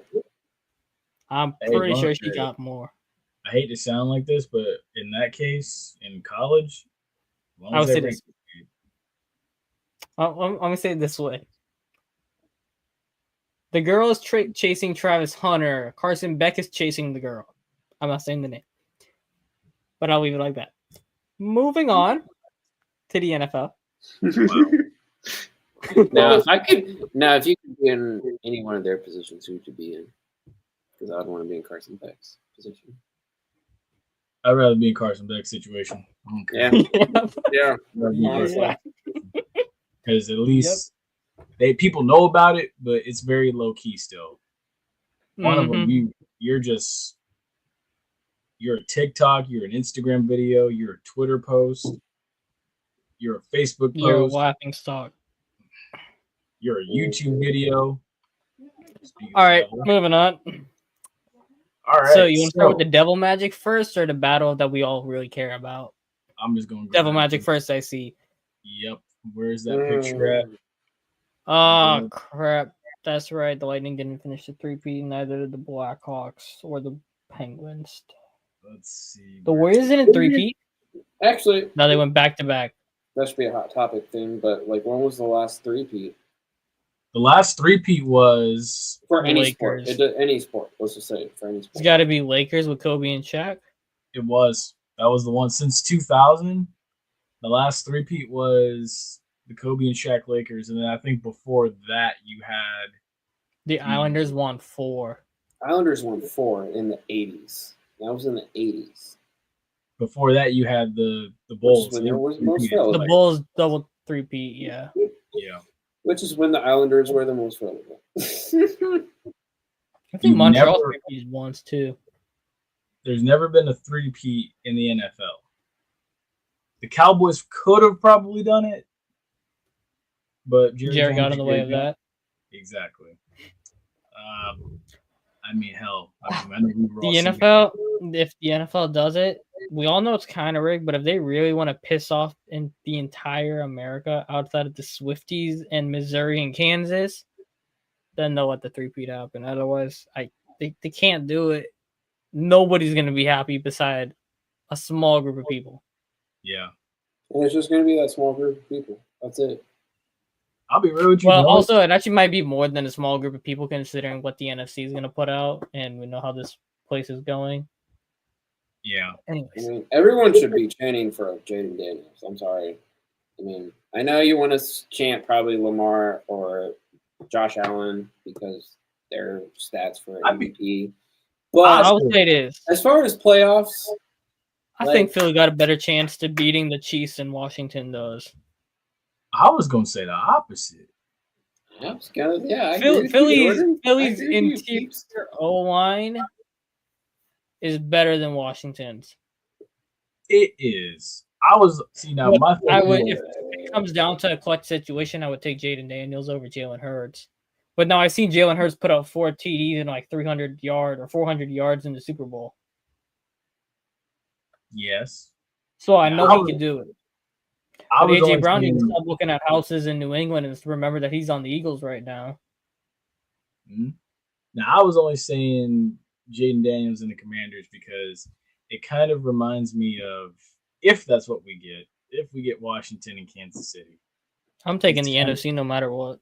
I'm pretty sure she got more. I hate to sound like this, but in that case, in college, I would say this. I'm gonna say it this way: the girl is chasing Travis Hunter. Carson Beck is chasing the girl. I'm not saying the name, but I'll leave it like that. Moving on to the NFL. If you could be in any one of their positions, who would you be in? Because I would want to be in Carson Beck's position. I'd rather be in Carson Beck's situation. Yeah. Because at least people know about it, but it's very low key still. One of them, you're a TikTok, you're an Instagram video, you're a Twitter post, you're a Facebook post, you're a laughing stock, you're a YouTube video. All right, moving on. All right. So you want to start with the devil magic first, or the battle that we all really care about? I'm just going to devil magic first. I see. Yep. Where's that picture at? Oh crap! That's right. The Lightning didn't finish the 3-peat. Neither did the Blackhawks or the Penguins. Let's see. The Warriors didn't 3-peat. Actually, no, they went back to back. That should be a hot topic thing. But like, when was the last 3-peat? The last 3-peat was for any Lakers. sport. Any sport. Let's just say for any sport. It's got to be Lakers with Kobe and Shaq. It was. That was the one since 2000. The last 3-peat was the Kobe and Shaq Lakers, and then I think before that you had the Islanders won 4. Islanders won 4 in the 80s. That was in the 80s. Before that, you had the Bulls. The Bulls double 3-peat. Yeah. Yeah. Which is when the Islanders were the most relevant. I think Montreal 3-peat once too. There's never been a 3-peat in the NFL. The Cowboys could have probably done it, but Jerry got in the way of that. Exactly. I mean, hell. I know we were the NFL, if the NFL does it, we all know it's kind of rigged, but if they really want to piss off in the entire America outside of the Swifties and Missouri and Kansas, then they'll let the 3-peat happen. Otherwise, they can't do it. Nobody's going to be happy beside a small group of people. Yeah. And it's just going to be that small group of people. That's it. I'll be real with you. Well, also, it actually might be more than a small group of people considering what the NFC is going to put out, and we know how this place is going. Yeah. Anyways. I mean, everyone should be chanting for Jaden Daniels. I'm sorry. I mean, I know you want to chant probably Lamar or Josh Allen because their stats for MVP. But I would say it is. As far as playoffs, I think Philly got a better chance to beating the Chiefs than Washington does. I was going to say the opposite. Philly's interior O-line is better than Washington's. It is. If it comes down to a clutch situation, I would take Jaden Daniels over Jalen Hurts. But now I've seen Jalen Hurts put up 4 TDs and like 400 yards in the Super Bowl. Yes. So I Yeah, know I he was- can do it. I But was AJ only Brown needs to saying, stop looking at houses in New England and remember that he's on the Eagles right now. now I was only saying Jaden Daniels and the Commanders because it kind of reminds me of if that's what we get, if we get Washington and Kansas City. I'm taking It's the kind NFC no matter what.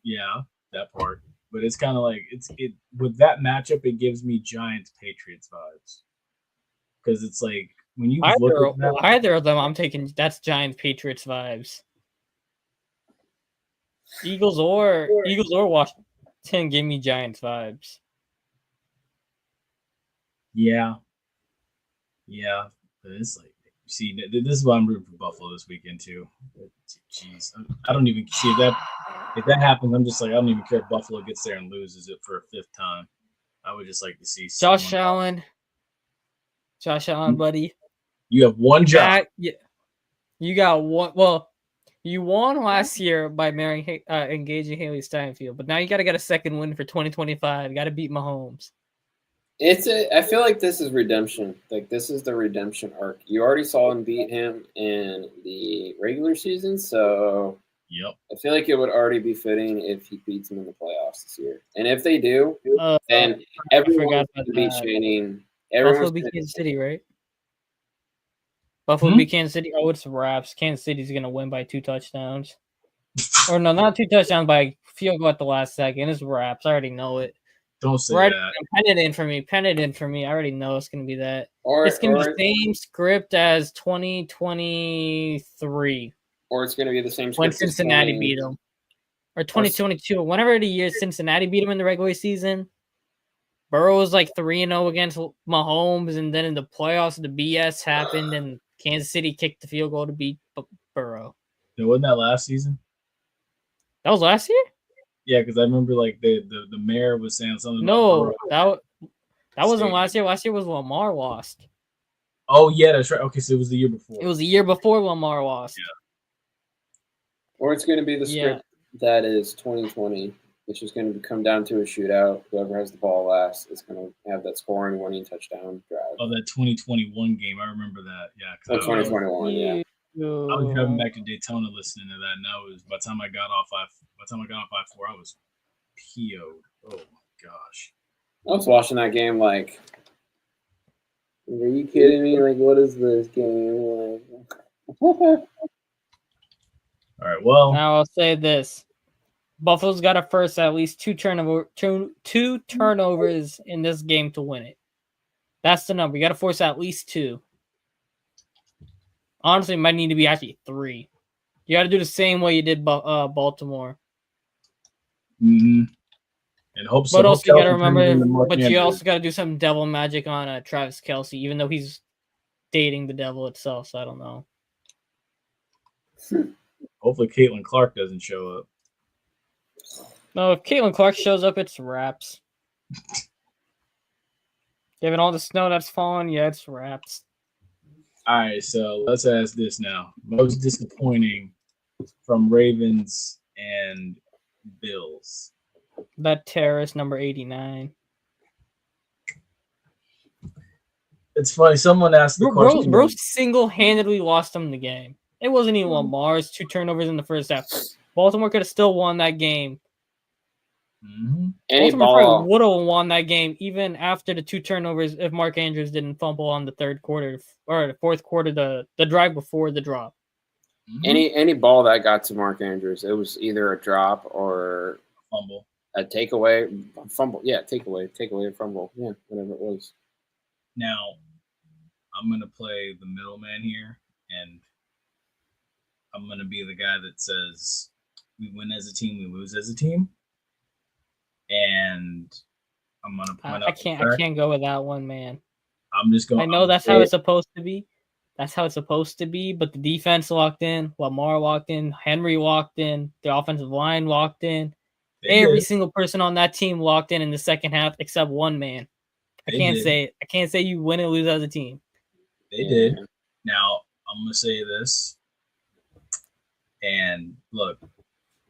Yeah, that part. But it's kind of like it with that matchup. It gives me Giants Patriots vibes because it's like when you look at that. Either of them, I'm taking that's Giants Patriots vibes. Eagles or Washington give me Giants vibes. Yeah, but it's like see, this is why I'm rooting for Buffalo this weekend too. Jeez, I don't even see if that happens. I'm just like I don't even care if Buffalo gets there and loses it for a fifth time. I would just like to see Josh Allen, buddy. You have one job. You got one. Well, you won last year by engaging Haley Steinfeld, but now you got to get a second win for 2025. You got to beat Mahomes. I feel like this is redemption. Like this is the redemption arc. You already saw him beat him in the regular season, so yep. I feel like it would already be fitting if he beats him in the playoffs this year. And if they do, then everyone's going to be chanting. Buffalo beat Kansas City, right? Buffalo beat Kansas City. Oh, it's wraps. Kansas City's going to win by 2 touchdowns. Or no, not 2 touchdowns, by field goal at the last second. It's wraps. I already know it. Don't say that. Pen it in for me. I already know it's going to be that. It's going to be the same script as 2023. Or it's going to be the same script when Cincinnati beat them. Or 2022. Whenever the year Cincinnati beat them in the regular season. Burrow was like 3-0 against Mahomes, and then in the playoffs, the BS happened, and Kansas City kicked the field goal to beat Burrow. Wasn't that last season? That was last year? Yeah, because I remember like the mayor was saying something. No, that wasn't last year. Last year was Lamar lost. Oh yeah, that's right. Okay, so it was the year before. It was the year before Lamar lost. Yeah. Or it's going to be the script that is 2020, which is going to come down to a shootout. Whoever has the ball last is going to have that scoring winning touchdown drive. Oh, that 2021 game. I remember that. Yeah. 2021, yeah. I was driving back to Daytona listening to that, and that was by the time I got off I-4, I was PO'd. Oh my gosh. I was watching that game like, are you kidding me? Like, what is this game? All right, well. Now I'll say this. Buffalo's got to first at least two turnovers in this game to win it. That's the number. You got to force at least 2. Honestly, it might need to be actually 3. You got to do the same way you did Baltimore. Mm-hmm. And hope so. But also, you got to remember, you also got to do some devil magic on Travis Kelce, even though he's dating the devil itself. So I don't know. Hopefully, Caitlin Clark doesn't show up. No, if Caitlin Clark shows up, it's wraps. Given all the snow that's fallen, yeah, it's wraps. All right, so let's ask this now. Most disappointing from Ravens and Bills. That terrorist number 89. It's funny. Someone asked the question. Bro single-handedly lost them the game. It wasn't even Lamar's 2 turnovers in the first half. Baltimore could have still won that game. Mm-hmm. Baltimore would have won that game even after the 2 turnovers if Mark Andrews didn't fumble on the third quarter or the fourth quarter, the drive before the drop. Mm-hmm. Any ball that got to Mark Andrews, it was either a drop or fumble, a takeaway, fumble. Yeah, takeaway, fumble. Yeah, whatever it was. Now, I'm gonna play the middleman here, and I'm gonna be the guy that says we win as a team, we lose as a team. And I'm gonna point out. I can't go with that one, man. I'm just going. I know that's how it's supposed to be. That's how it's supposed to be. But the defense locked in. Lamar walked in. Henry walked in. The offensive line walked in. Every single person on that team locked in the second half except one man. I can't say it. I can't say you win and lose as a team. They did. Now I'm gonna say this. And look,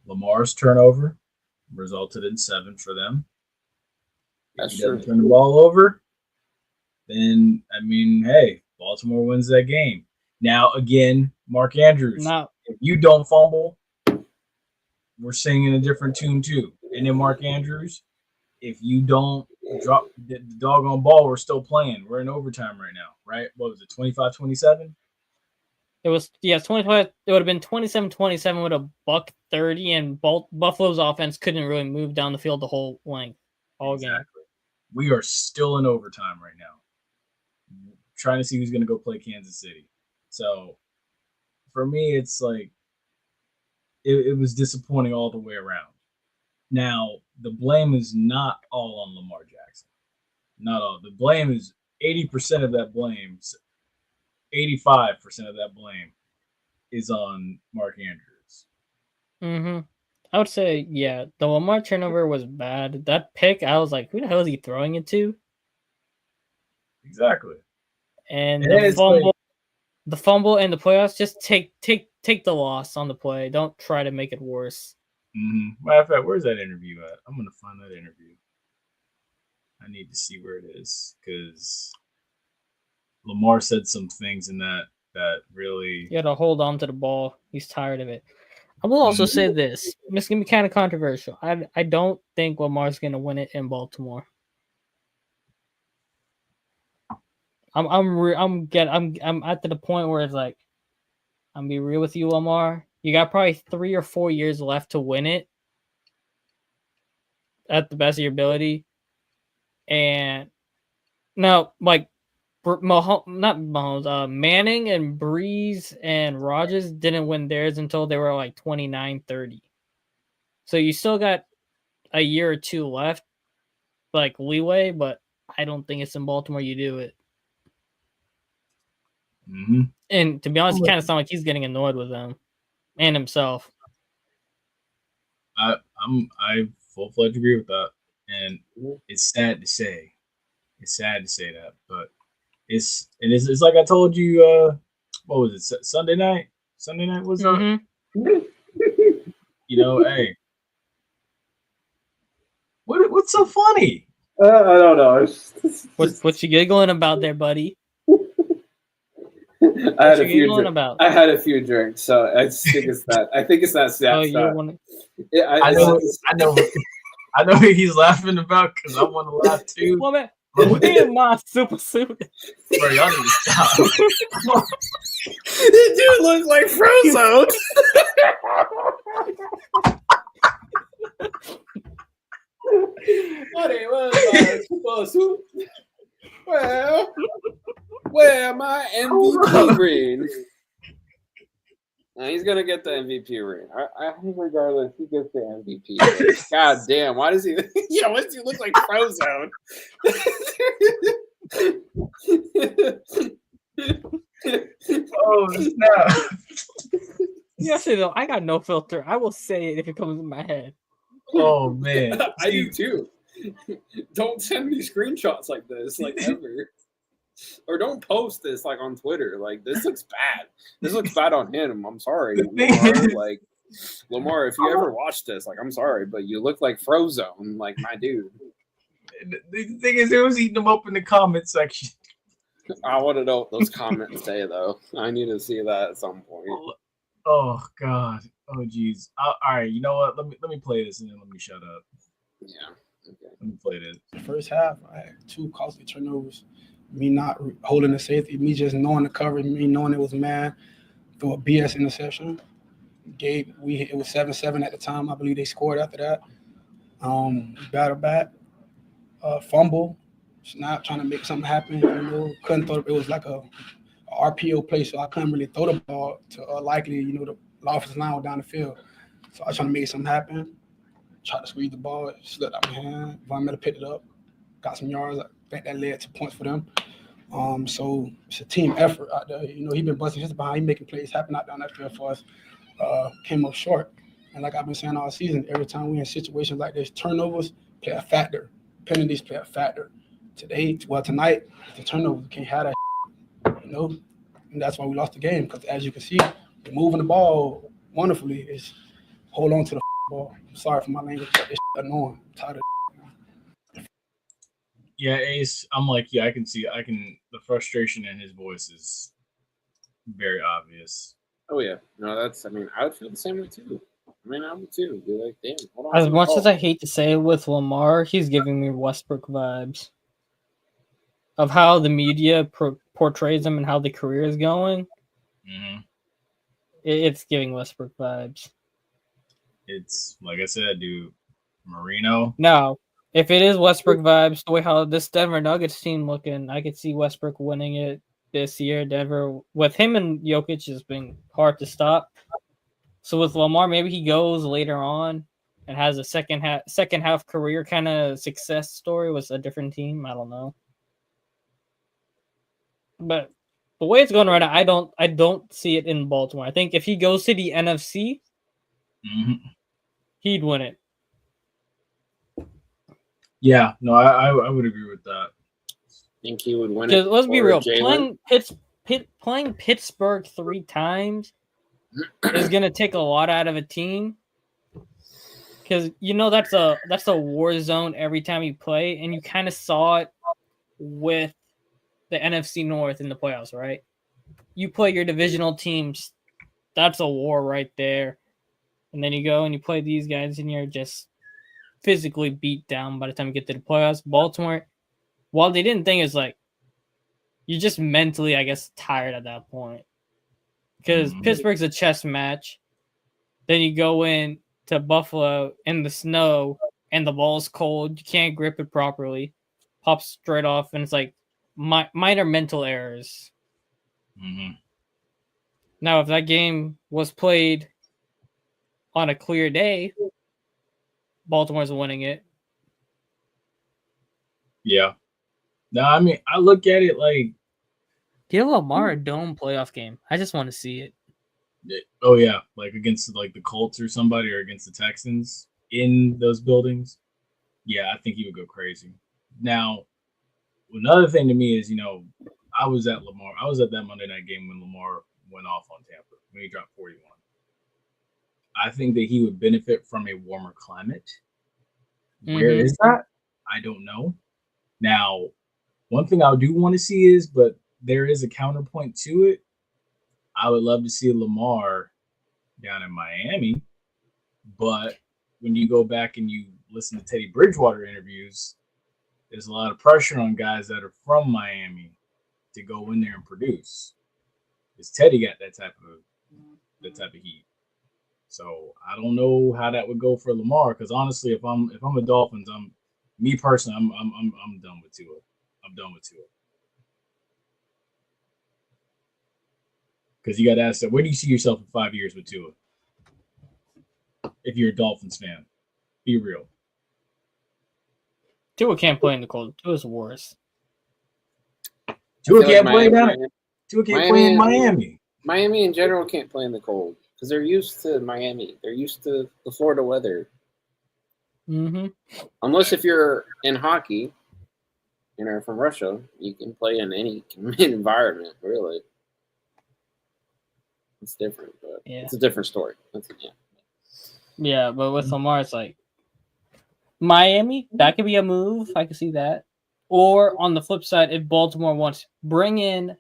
Lamar's turnover resulted in 7 for them. That's if he doesn't turn the ball over, then I mean, hey, Baltimore wins that game. Now, again, Mark Andrews, No. if you don't fumble, we're singing a different tune too. And then Mark Andrews, if you don't drop the doggone ball, we're still playing. We're in overtime right now, right? What was it, 25-27? It was 25. It would have been 27-27 with a $130, and Buffalo's offense couldn't really move down the field the whole length all game. We are still in overtime right now, trying to see who's going to go play Kansas City. So for me, it's like it was disappointing all the way around. Now, the blame is not all on Lamar Jackson. Not all. The blame is 80% of that blame, 85% of that blame is on Mark Andrews. Mm-hmm. I would say, yeah, the Lamar turnover was bad. That pick, I was like, who the hell is he throwing it to? Exactly. And the fumble and the playoffs, just take the loss on the play. Don't try to make it worse. Mm-hmm. Matter of fact, where's that interview at? I'm going to find that interview. I need to see where it is because Lamar said some things in that really. You got to hold on to the ball. He's tired of it. I will also say this. This is going to be kind of controversial. I don't think Lamar's going to win it in Baltimore. I'm at the point where it's like, I'm be real with you, Lamar. You got probably 3 or 4 years left to win it at the best of your ability. And now, like, Manning and Breeze and Rodgers didn't win theirs until they were like 29, 30. So you still got a year or two left, like leeway, but I don't think it's in Baltimore you do it. Mm-hmm. And to be honest, it kind of sounds like he's getting annoyed with them and himself. I full-fledged agree with that, and it's sad to say. It's sad to say that, but it's like I told you. What was it? Sunday night. Sunday night was You know, hey, what's so funny? I don't know. What you giggling about there, buddy? I had a few drinks, so I think it's that. I think it's that sad stuff. Yeah, I know what he's laughing about because I want to laugh too. Well, man, me and my super suit. Bro, y'all need to stop. This dude looks like Frozone. Well, where my MVP ring? He's gonna get the MVP ring. I think regardless, he gets the MVP ring. God damn, why does he? Why does he look like Frozone? Oh snap! Yes, though, I got no filter. I will say it if it comes in my head. Oh man, I do too. Don't send me screenshots like this, like ever. Or don't post this like on Twitter. Like this looks bad. This looks bad on him. I'm sorry, Lamar. Like Lamar, if you ever watch this, like I'm sorry, but you look like Frozone, like my dude. The thing is, who's eating them up in the comment section? I want to know what those comments say, though. I need to see that at some point. Oh God. Oh geez. All right. You know what? Let me play this and then let me shut up. Yeah. Okay. Let me play this. The first half, I had 2 costly turnovers. Me not holding the safety, me just knowing the coverage, me knowing it was man, through a BS interception. It was 7-7 at the time. I believe they scored after that. Battle back, fumble, snap, trying to make something happen. Couldn't throw. It was like a RPO play, so I couldn't really throw the ball to likely, the offensive line was down the field. So I was trying to make something happen. Tried to squeeze the ball, it slipped out my hand. Von Miller picked it up, got some yards. I think that led to points for them. So it's a team effort out there. He been busting his behind. He making plays happen out down that field for us. Came up short. And like I've been saying all season, every time we in situations like this, turnovers play a factor. Penalties play a factor. Tonight, the turnovers can't have that, and that's why we lost the game. Because as you can see, we're moving the ball wonderfully. It's hold on to the ball. I'm sorry for my language, but it's annoying. I'm tired of Yeah, Ace. I'm like, yeah, I can see. The frustration in his voice is very obvious. Oh yeah, no, that's. I mean, I would feel the same way too. I mean, I would too. Be like, damn, hold on. As much as I hate to say it with Lamar, he's giving me Westbrook vibes of how the media portrays him and how the career is going. Mm-hmm. It's giving Westbrook vibes. It's like I said, dude. Marino. Now, if it is Westbrook vibes, the way how this Denver Nuggets team looking, I could see Westbrook winning it this year. Denver with him and Jokic has been hard to stop. So with Lamar, maybe he goes later on and has a second half career kind of success story with a different team. I don't know, but the way it's going right now, I don't see it in Baltimore. I think if he goes to the NFC, he'd win it. Yeah, no, I would agree with that. Think he would win it? Because let's be real, Jalen? playing Pittsburgh 3 times is gonna take a lot out of a team. Because that's a war zone every time you play, and you kind of saw it with the NFC North in the playoffs, right? You play your divisional teams, that's a war right there. And then you go and you play these guys, and you're just physically beat down by the time you get to the playoffs. Baltimore, while they didn't think it's like, you're just mentally, I guess, tired at that point. Because Pittsburgh's a chess match. Then you go in to Buffalo in the snow, and the ball's cold. You can't grip it properly. Pops straight off, and it's like minor mental errors. Mm-hmm. Now, if that game was played on a clear day, Baltimore's winning it. Yeah. No, I mean, I look at it like, Give Lamar a dome playoff game. I just want to see it. oh yeah, like against like the Colts or somebody, or against the Texans in those buildings. Yeah, I think he would go crazy. Now, another thing to me is, I was at that Monday night game when Lamar went off on Tampa, when he dropped 41. I think that he would benefit from a warmer climate. Where is that? I don't know. Now, one thing I do want to see is, but there is a counterpoint to it. I would love to see Lamar down in Miami, but when you go back and you listen to Teddy Bridgewater interviews, there's a lot of pressure on guys that are from Miami to go in there and produce. Because Teddy got that type of heat. So I don't know how that would go for Lamar. Because honestly, if I'm a Dolphins, I'm done with Tua. I'm done with Tua. Because you got to ask that, where do you see yourself in 5 years with Tua? If you're a Dolphins fan, be real. Tua can't play in the cold. Tua's worse. Tua can't play down. Tua can't play in Miami. Miami in general can't play in the cold because they're used to Miami. They're used to the Florida weather. Mm-hmm. Unless if you're in hockey, from Russia, you can play in any environment, really. It's different, but it's a different story. Yeah, but with Lamar, it's like Miami, that could be a move. I can see that. Or on the flip side, if Baltimore wants, bring in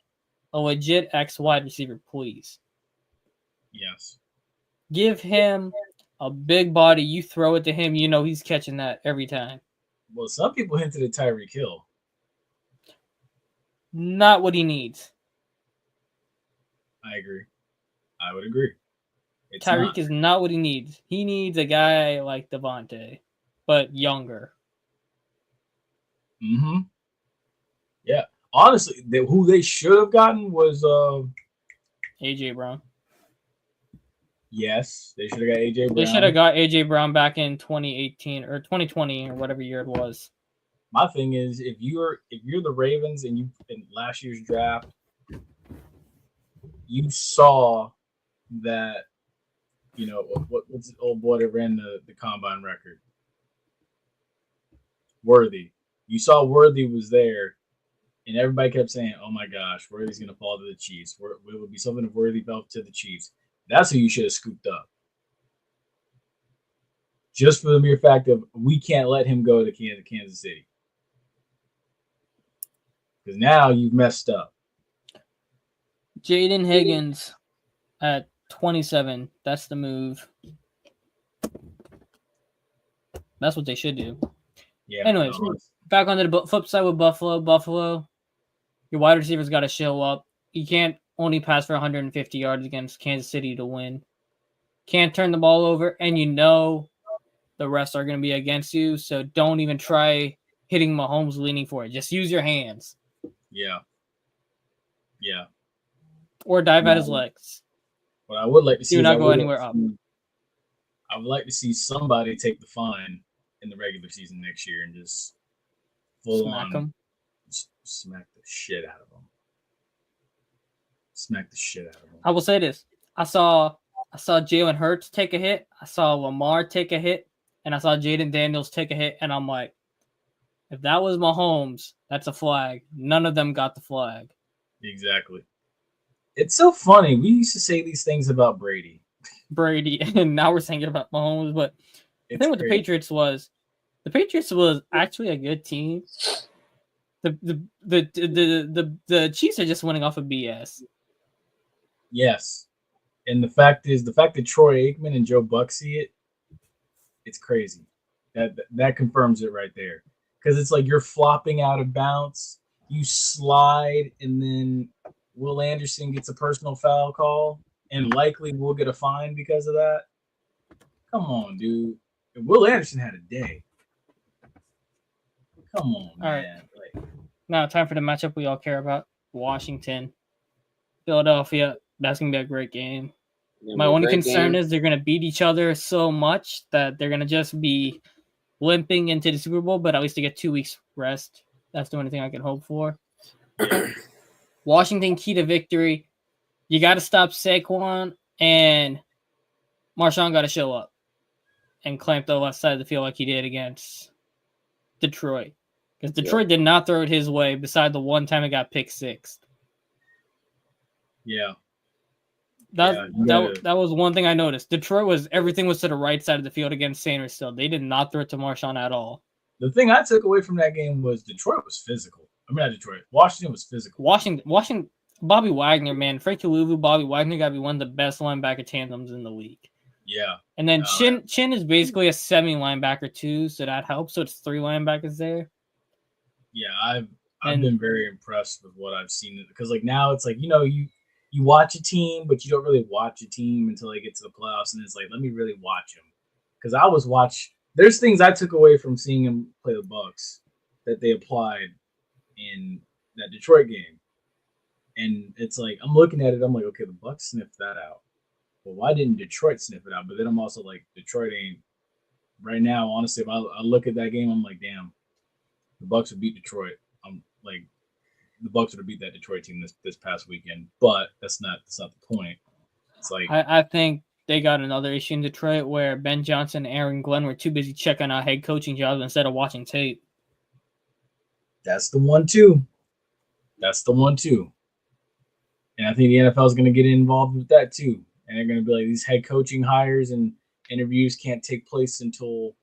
a legit X wide receiver, please. Yes. Give him a big body. You throw it to him, he's catching that every time. Well, some people hinted at Tyreek Hill. Not what he needs. I agree. I would agree. Tyreek is not what he needs. He needs a guy like Devontae, but younger. Mm-hmm. Yeah. Honestly, who they should have gotten was AJ Brown. Yes, they should have got AJ Brown. They should have got AJ Brown back in 2018 or 2020 or whatever year it was. My thing is, if you're the Ravens and you in last year's draft, you saw that, what's the old boy that ran the combine record? Worthy. You saw Worthy was there, and everybody kept saying, "Oh my gosh, Worthy's gonna fall to the Chiefs. It would be something if Worthy fell to the Chiefs." That's who you should have scooped up. Just for the mere fact of we can't let him go to Kansas City. Because now you've messed up. Jaden Higgins at 27. That's the move. That's what they should do. Yeah. Anyways, back onto the flip side with Buffalo. Buffalo, your wide receivers got to show up. You can't only pass for 150 yards against Kansas City to win. Can't turn the ball over, and you know the rest are going to be against you, so don't even try hitting Mahomes leaning for it. Just use your hands. Yeah. Yeah. Or dive at his legs. What I would like to see Do not go anywhere up. I would like to see somebody take the fine in the regular season next year and just Smack him. Smack the shit out of them. Smack the shit out of them. I will say this. I saw Jalen Hurts take a hit. I saw Lamar take a hit. And I saw Jaden Daniels take a hit. And I'm like, if that was Mahomes, that's a flag. None of them got the flag. Exactly. It's so funny. We used to say these things about Brady. And now we're saying it about Mahomes. But the thing with the Patriots was actually a good team. The Chiefs are just winning off of BS. Yes. And the fact that Troy Aikman and Joe Buck see it, it's crazy. That confirms it right there. Because it's like you're flopping out of bounds, you slide, and then Will Anderson gets a personal foul call, and likely we'll get a fine because of that. Come on, dude. Will Anderson had a day. Come on, man. Right. Now, time for the matchup we all care about. Washington, Philadelphia. That's going to be a great game. My only concern is they're going to beat each other so much that they're going to just be limping into the Super Bowl, but at least they get 2 weeks rest. That's the only thing I can hope for. Washington, key to victory. You got to stop Saquon, and Marshawn got to show up and clamp the left side of the field like he did against Detroit. Because Detroit did not throw it his way beside the one time it got pick six. Yeah. That was one thing I noticed. Everything was to the right side of the field against Sanders still. They did not throw it to Marshawn at all. The thing I took away from that game was Detroit was physical. I mean, not Detroit. Washington was physical. Washington, Bobby Wagner, man. Frankie Louvu, Bobby Wagner got to be one of the best linebacker tandems in the league. Yeah. And then Chin is basically a semi-linebacker too, so that helps. So it's 3 linebackers there. Yeah, I've been very impressed with what I've seen. Because like now it's like, you watch a team, but you don't really watch a team until they get to the playoffs. And it's like, let me really watch them. Because there's things I took away from seeing him play the Bucs that they applied in that Detroit game. And it's like, I'm looking at it, I'm like, okay, the Bucs sniffed that out. Well, why didn't Detroit sniff it out? But then I'm also like, Detroit ain't right now. Honestly, if I look at that game, I'm like, damn, the Bucs would beat Detroit. I'm like, the Bucs would have beat that Detroit team this past weekend. But that's not the point. It's like I think they got another issue in Detroit where Ben Johnson and Aaron Glenn were too busy checking out head coaching jobs instead of watching tape. That's the one too. And I think the NFL is going to get involved with that too. And they're going to be like, these head coaching hires and interviews can't take place until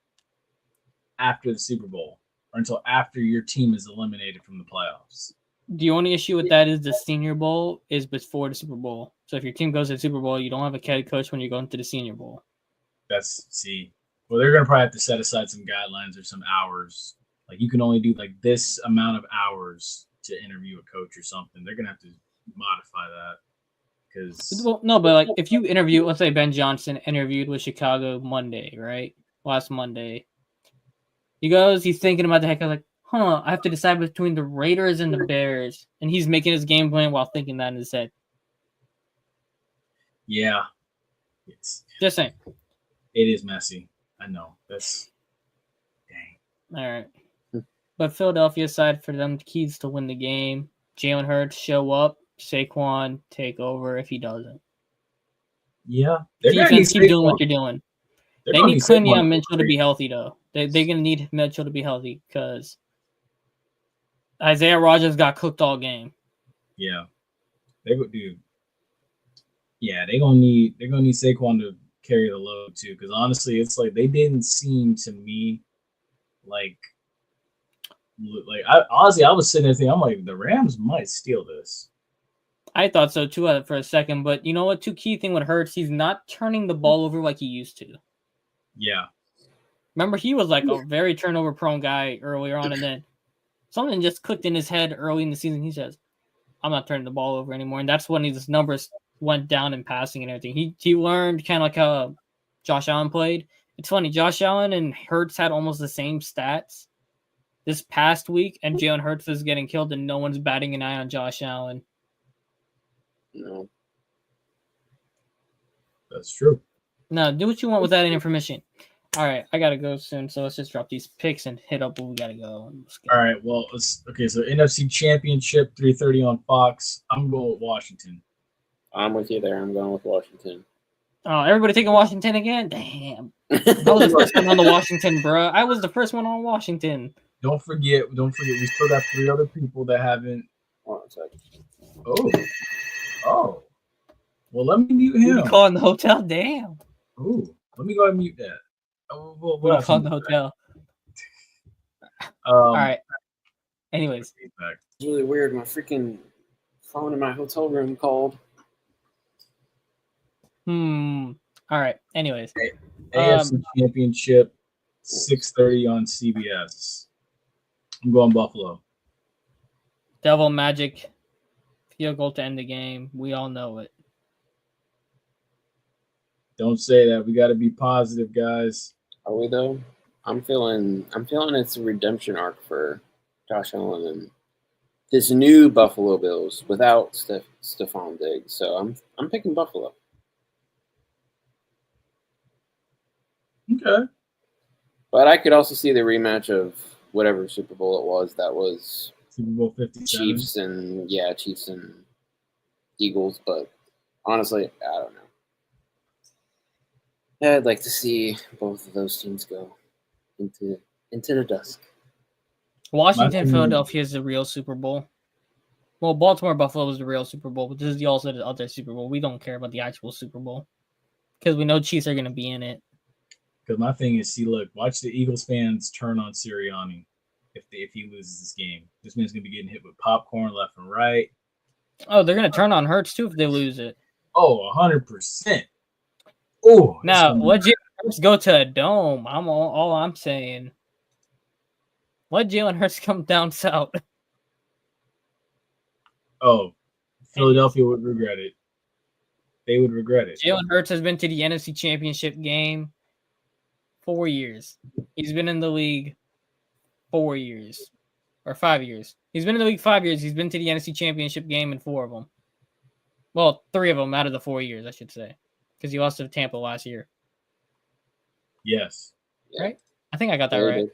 after the Super Bowl or until after your team is eliminated from the playoffs. The only issue with that is the Senior Bowl is before the Super Bowl. So if your team goes to the Super Bowl, you don't have a head coach when you're going to the Senior Bowl. Well, they're going to probably have to set aside some guidelines or some hours. Like you can only do like this amount of hours to interview a coach or something. They're going to have to modify that. But like if you interview, let's say Ben Johnson interviewed with Chicago Monday, right? Last Monday. He's thinking about the heck. I was like, I have to decide between the Raiders and the Bears. And he's making his game plan while thinking that in his head. Yeah. Just saying. It is messy. I know. That's dang. All right. But Philadelphia side, for them, the keys to win the game. Jalen Hurts show up. Saquon take over if he doesn't. Yeah. Defense, keep doing what you're doing. They need Quinyon Mitchell to be healthy, though. They're going to need Mitchell to be healthy because Isaiah Rodgers got cooked all game. Yeah. They're gonna need Saquon to carry the load too. Because honestly, it's like they didn't seem to me like Like, I was sitting there thinking, I'm like, the Rams might steal this. I thought so too for a second, but you know what? Two key thing with Hurts, he's not turning the ball over like he used to. Yeah. Remember, he was like a very turnover prone guy earlier on, and then something just clicked in his head early in the season. He says, I'm not turning the ball over anymore. And that's when his numbers went down in passing and everything. He learned kind of like how Josh Allen played. It's funny, Josh Allen and Hurts had almost the same stats this past week, and Jalen Hurts is getting killed, and no one's batting an eye on Josh Allen. No. That's true. No, do what you want with that information. All right, I gotta go soon, so let's just drop these picks and hit up where we gotta go. All right, well, okay. So NFC Championship, 3:30 on Fox. I'm going with Washington. I'm with you there. I'm going with Washington. Oh, everybody taking Washington again? Damn. I was the first one on the Washington, bro. I was the first one on Washington. Don't forget. We still got 3 other people that haven't. Hold on a second. Oh. Well, let me mute him. You calling the hotel? Damn. Ooh, let me go ahead and mute that. We'll call the hotel. All right. Anyways. It's really weird. My freaking phone in my hotel room called. All right. Anyways. AFC Championship, 6:30 on CBS. I'm going Buffalo. Devil Magic. Field goal to end the game. We all know it. Don't say that. We got to be positive, guys. Are we though? I'm feeling it's a redemption arc for Josh Allen and this new Buffalo Bills without Stephon Diggs. So I'm picking Buffalo. Okay. But I could also see the rematch of whatever Super Bowl it was. That was Super Bowl 57. Chiefs and Eagles. But honestly, I don't know. I'd like to see both of those teams go into the dusk. Washington, Philadelphia is the real Super Bowl. Well, Baltimore, Buffalo is the real Super Bowl, but this is also the other Super Bowl. We don't care about the actual Super Bowl because we know Chiefs are going to be in it. Because my thing is, watch the Eagles fans turn on Sirianni if he loses this game. This man's going to be getting hit with popcorn left and right. Oh, they're going to turn on Hurts too if they lose it. Oh, 100%. Oh, now let Jalen Hurts go to a dome. All I'm saying. Let Jalen Hurts come down south. Oh, Philadelphia would regret it. They would regret it. Jalen Hurts has been to the NFC Championship game 4 years. He's been in the league 4 years or 5 years. He's been in the league 5 years. He's been to the NFC Championship game in 4 of them. Well, 3 of them out of the 4 years, I should say, because he lost to Tampa last year. Yes. Right? I think I got that right.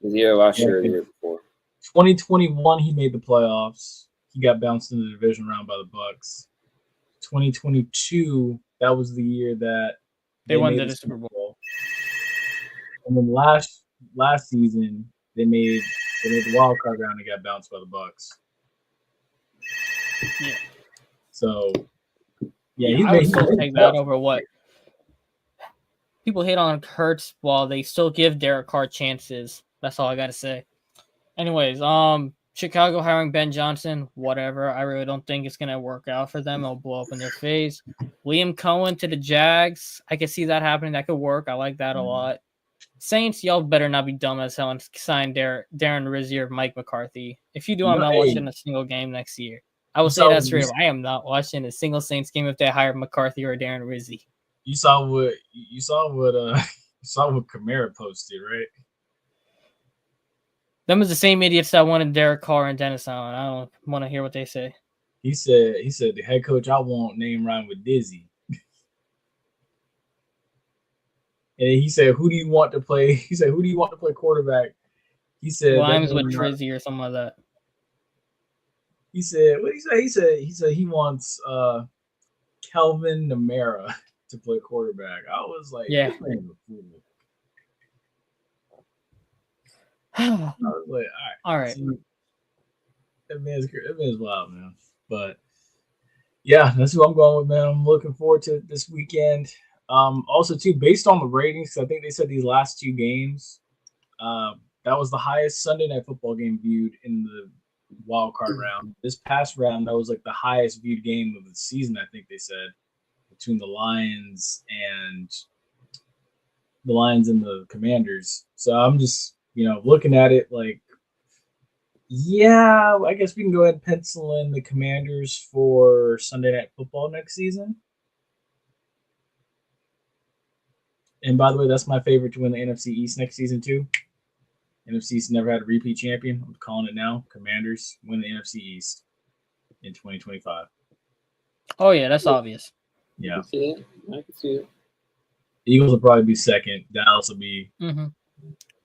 The year last year or the year before. 2021, he made the playoffs. He got bounced in the division round by the Bucks. 2022, that was the year that they won the Super Bowl. And then last season, they made the wild card round and got bounced by the Bucks. Yeah. So, yeah, I would still take that over what people hate on Hurts while they still give Derek Carr chances. That's all I got to say. Anyways, Chicago hiring Ben Johnson, whatever. I really don't think it's going to work out for them. It'll blow up in their face. Liam Cohen to the Jags. I can see that happening. That could work. I like that a lot. Saints, y'all better not be dumb as hell and sign Darren Rizzi or Mike McCarthy. If you do, I'm not watching a single game next year. I will say that straight up. I am not watching a single Saints game if they hire McCarthy or Darren Rizzi. You saw what Kamara posted, right? Them is the same idiots that wanted Derek Carr and Dennis Allen. I don't want to hear what they say. He said the head coach I want name rhyme with Dizzy. And he said, who do you want to play? He said, who do you want to play quarterback? He said Limes with Drizzy or something like that. He said, what did he say? He said he wants Kelvin Namara to play quarterback. I was like, yeah. This man's a fool. I was like, all right. See, that man's wild, man. But yeah, that's who I'm going with, man. I'm looking forward to this weekend. Also, too, based on the ratings, I think they said these last 2 games, that was the highest Sunday Night Football game viewed in the wild card round. This past round, that was like the highest viewed game of the season, I think they said, between the Lions and the Commanders. So I'm just, looking at it like, yeah, I guess we can go ahead and pencil in the Commanders for Sunday Night Football next season. And by the way, that's my favorite to win the NFC East next season too. NFC East never had a repeat champion. I'm calling it now. Commanders win the NFC East in 2025. Oh yeah, that's obvious. Yeah. I can see it. Eagles will probably be second. Dallas will be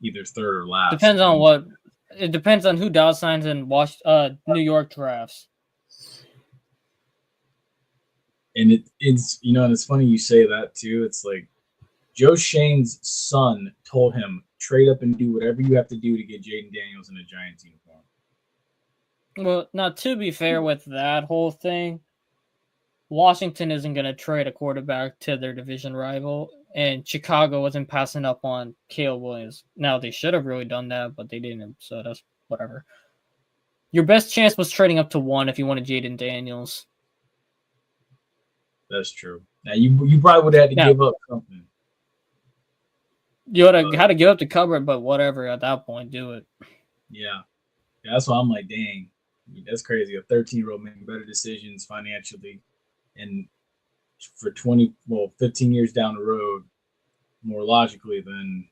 either third or last. Depends on what. It depends on who Dallas signs and New York drafts. And it's and it's funny you say that too. It's like Joe Shane's son told him, trade up and do whatever you have to do to get Jaden Daniels in a Giants uniform. Well, now to be fair with that whole thing, Washington isn't going to trade a quarterback to their division rival, and Chicago wasn't passing up on Caleb Williams. Now, they should have really done that, but they didn't, so that's whatever. Your best chance was trading up to 1 if you wanted Jaden Daniels. That's true. Now, you probably would have had to give up something. You would have had to give up the cover, but whatever, at that point, do it. Yeah, that's why I'm like, dang, that's crazy. A 13-year-old making better decisions financially and for 15 years down the road, more logically than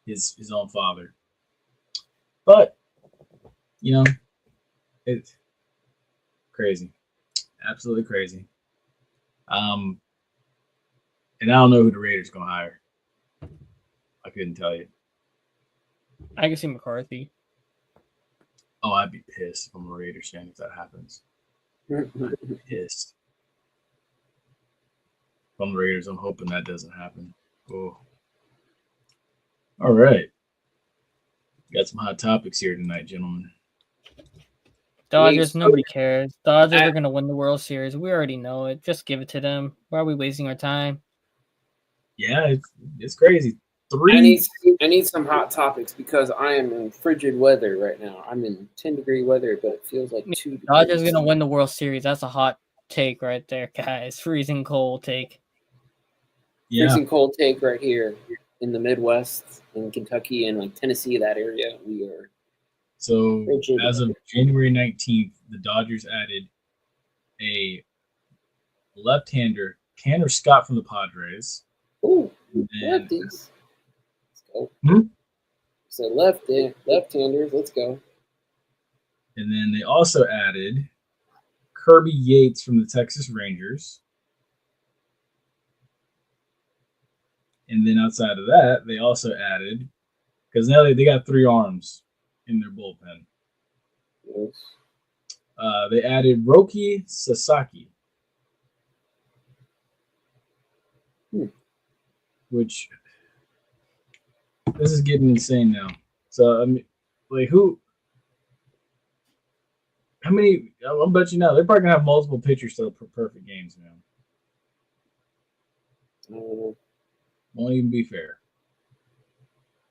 his own father. But, it's crazy. Absolutely crazy. And I don't know who the Raiders going to hire. I couldn't tell you. I can see McCarthy. Oh, I'd be pissed if I'm a Raiders fan if that happens. I'd be pissed. If I'm the Raiders, I'm hoping that doesn't happen. Oh. All right. Got some hot topics here tonight, gentlemen. Dodgers, nobody cares. Dodgers are going to win the World Series. We already know it. Just give it to them. Why are we wasting our time? Yeah, it's crazy. I need some hot topics because I am in frigid weather right now. I'm in 10-degree weather, but it feels like 2 degrees. Dodgers going to win the World Series. That's a hot take right there, guys. Freezing cold take. Yeah. Freezing cold take right here in the Midwest, in Kentucky and like Tennessee, that area. We are. So as of January 19th, the Dodgers added a left-hander, Tanner Scott from the Padres. Ooh, lefties. Let's go. So left-handers, let's go. And then they also added Kirby Yates from the Texas Rangers. And then outside of that, they also added, because now they got 3 arms in their bullpen. Yes. They added Roki Sasaki, which this is getting insane now. So I mean, like how many? I'll bet you now they're probably gonna have multiple pitchers throw perfect games, man. Won't even be fair.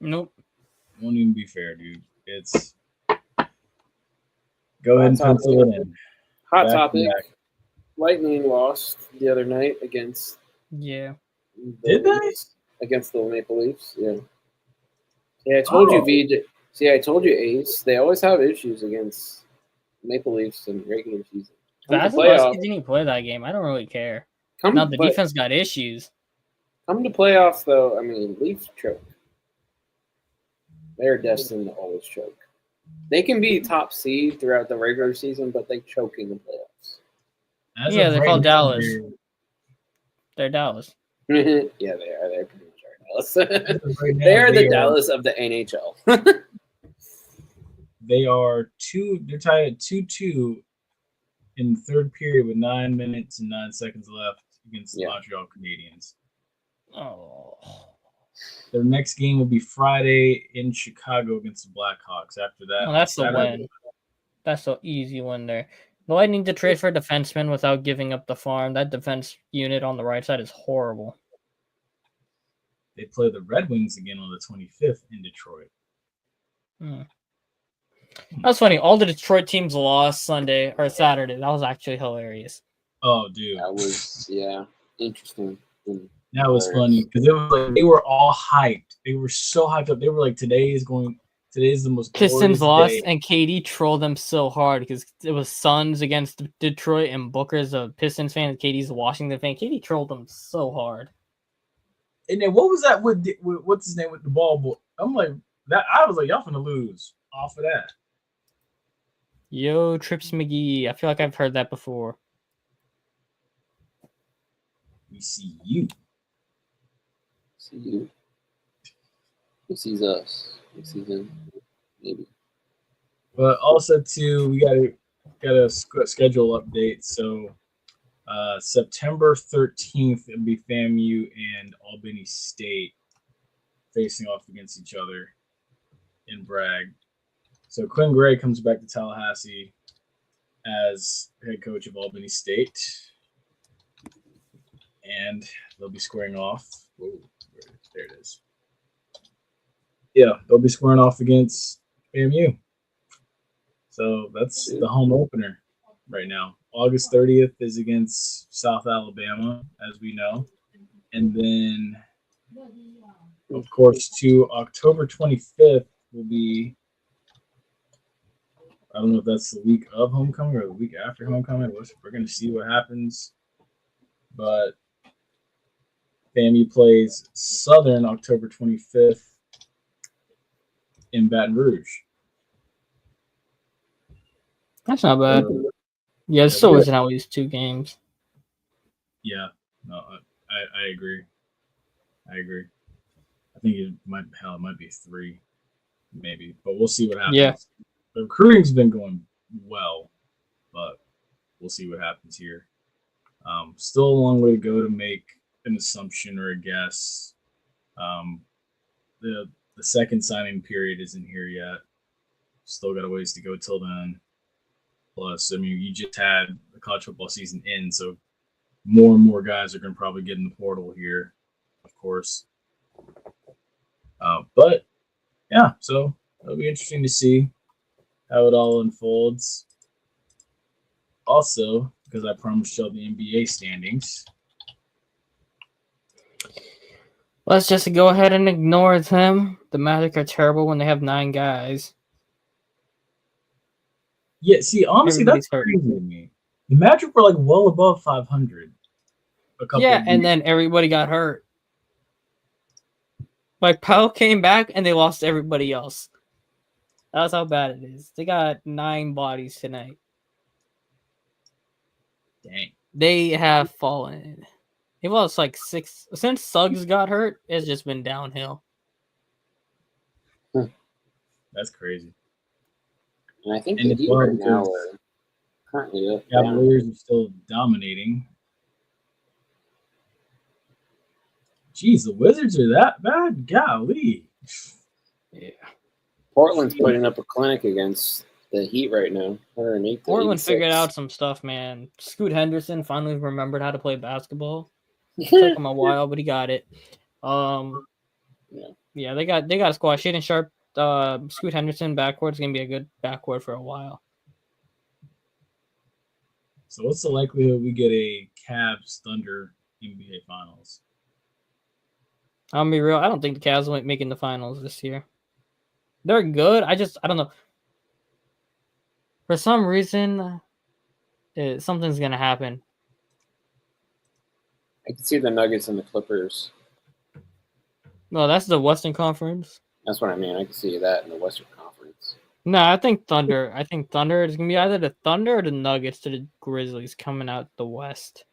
Nope. Won't even be fair, dude. It's go ahead and pencil it in. Hot topic. Lightning lost the other night against. Yeah. Did they? Against the Maple Leafs. Yeah. Yeah, I told you, VJ. See, I told you, Ace. They always have issues against Maple Leafs in regular season. Vasilevsky didn't even play that game. I don't really care. Now the defense got issues. Come to playoffs, though. I mean, Leafs choke. They're destined to always choke. They can be top seed throughout the regular season, but they choke in the playoffs. They're called Dallas. They're Dallas. Yeah, they are. They're pretty much our Dallas. They're the Dallas of the NHL. They are they're tied at 2-2 in the third period with 9 minutes and 9 seconds left against the Montreal Canadiens. Oh. Their next game will be Friday in Chicago against the Blackhawks. After that, that's the win. That's an easy win there. The Lightning to trade for a defenseman without giving up the farm. That defense unit on the right side is horrible. They play the Red Wings again on the 25th in Detroit. That's funny. All the Detroit teams lost Sunday or Saturday. That was actually hilarious. Oh, dude, That was interesting. that was funny because it was like they were all hyped. They were so hyped up. They were like, today is the most Pistons glorious lost, day. and KD trolled them so hard because it was Suns against Detroit, and Booker's a Pistons fan, and KD's a Washington fan. KD trolled them so hard. And then what was that with what's his name with the ball boy? I'm like that. I was like, y'all finna lose off of that. Yo, Trips McGee. I feel like I've heard that before. We see you. See you. He sees us. He sees him. Maybe. But also too, we got a schedule update. So September 13th, it'll be FAMU and Albany State facing off against each other in Bragg. So Quinn Gray comes back to Tallahassee as head coach of Albany State, and they'll be squaring off. Whoa, there it is. Yeah, they'll be squaring off against FAMU. So that's the home opener right now. August 30th is against South Alabama, as we know. And then, of course, to October 25th will be, I don't know if that's the week of homecoming or the week after homecoming. We're going to see what happens. But FAMU plays Southern October 25th in Baton Rouge. That's not bad. Yeah, it's still isn't always 2 games. Yeah, no, I agree. I think it might be 3, maybe, but we'll see what happens. Yeah. The recruiting's been going well, but we'll see what happens here. Still a long way to go to make an assumption or a guess. The second signing period isn't here yet. Still got a ways to go till then. Plus, I mean, you just had the college football season end, so more and more guys are going to probably get in the portal here, of course. But yeah, so it'll be interesting to see how it all unfolds. Also, because I promised y'all the NBA standings. Let's just go ahead and ignore them. The Magic are terrible when they have 9 guys. Yeah, see, honestly, Everybody's that's crazy to me. The Magic were like well above 500. Yeah, and then everybody got hurt. Like, Powell came back and they lost everybody else. That's how bad it is. They got 9 bodies tonight. Dang. They have fallen. It was like 6. Since Suggs got hurt, it's just been downhill. That's crazy. And I think And the it's Heat well right now because are currently up. Cavaliers are still dominating. Jeez, the Wizards are that bad? Golly. Yeah. Portland's putting up a clinic against the Heat right now. 108 to Portland 86. figured out some stuff, man. Scoot Henderson finally remembered how to play basketball. Took him a while, but he got it. Yeah, they got a squad. Shaden Sharp, Scoot Henderson backcourt is gonna be a good backcourt for a while. So what's the likelihood we get a Cavs Thunder NBA Finals? I'll be real. I don't think the Cavs will make in the finals this year. They're good. I don't know. For some reason, something's gonna happen. I can see the Nuggets and the Clippers. No, that's the Western Conference. That's what I mean. I can see that in the Western Conference. No, I think Thunder. I think Thunder is gonna be either the Thunder or the Nuggets to the Grizzlies coming out the West.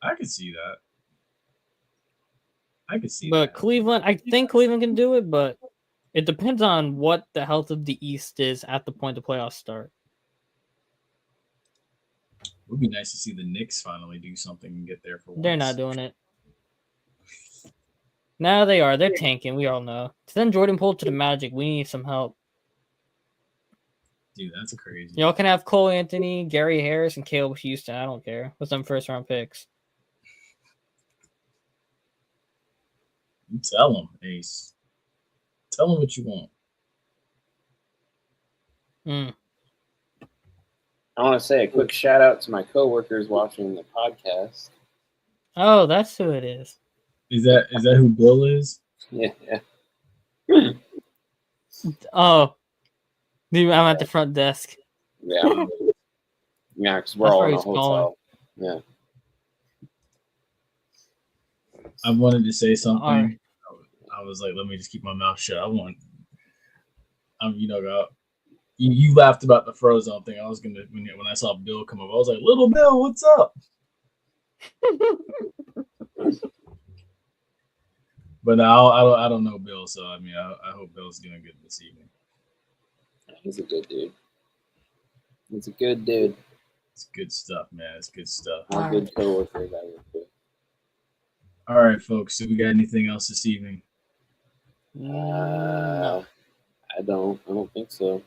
I could see that. But Cleveland, I think Cleveland can do it, but it depends on what the health of the East is at the point the playoffs start. It would be nice to see the Knicks finally do something and get there for once. They're not doing it. No, they are. They're tanking. We all know. Send Jordan Poole to the Magic. We need some help. Dude, that's crazy. Y'all can have Cole Anthony, Gary Harris, and Caleb Houston. I don't care. With some first-round picks. You tell them, Ace. Tell them what you want. I want to say a quick shout out to my coworkers watching the podcast. Oh, that's who it is. Is that who Bill is? Yeah. Oh, I'm at the front desk. Yeah. Yeah, because we're That's all where in a he's hotel. calling. Yeah. I wanted to say something. Alright. I was like, let me just keep my mouth shut. You laughed about the Frozone thing. I was gonna when I saw Bill come up, I was like, "Little Bill, what's up?" But I don't know Bill, so I mean, I hope Bill's doing good this evening. He's a good dude. He's a good dude. It's good stuff, man. It's good stuff. All good coworkers I work with. All right, folks. So we got anything else this evening? No. I don't think so.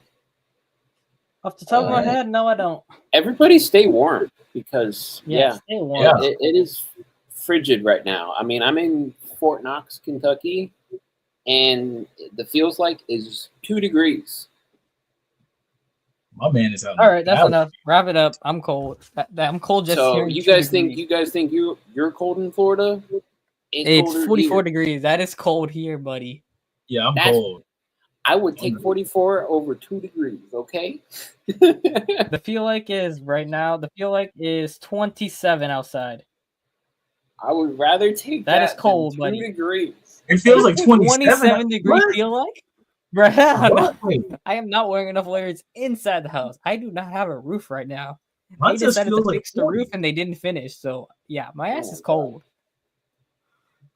Off the top of my head, no, I don't. Everybody stay warm because Stay warm. Yeah. it is frigid right now. I mean, I'm in Fort Knox, Kentucky, and the feels like is 2 degrees. My man is out. All right, that's enough. Wrap it up. I'm cold. I'm cold just So hearing you 2 guys degrees. think you're cold in Florida? It's 44 degrees. That is cold here, buddy. Yeah, I'm cold. I would take 44 over 2 degrees, okay? The feel like is right now, the feel like is 27 outside. I would rather take That is cold, than 2 buddy. degrees. It feels like 27 degree What? feel like? Bruh, Wait, I am not wearing enough layers inside the house. I do not have a roof right now. mine They just decided to feels like fix the 40. roof and they didn't finish. So yeah, my ass Oh is my cold.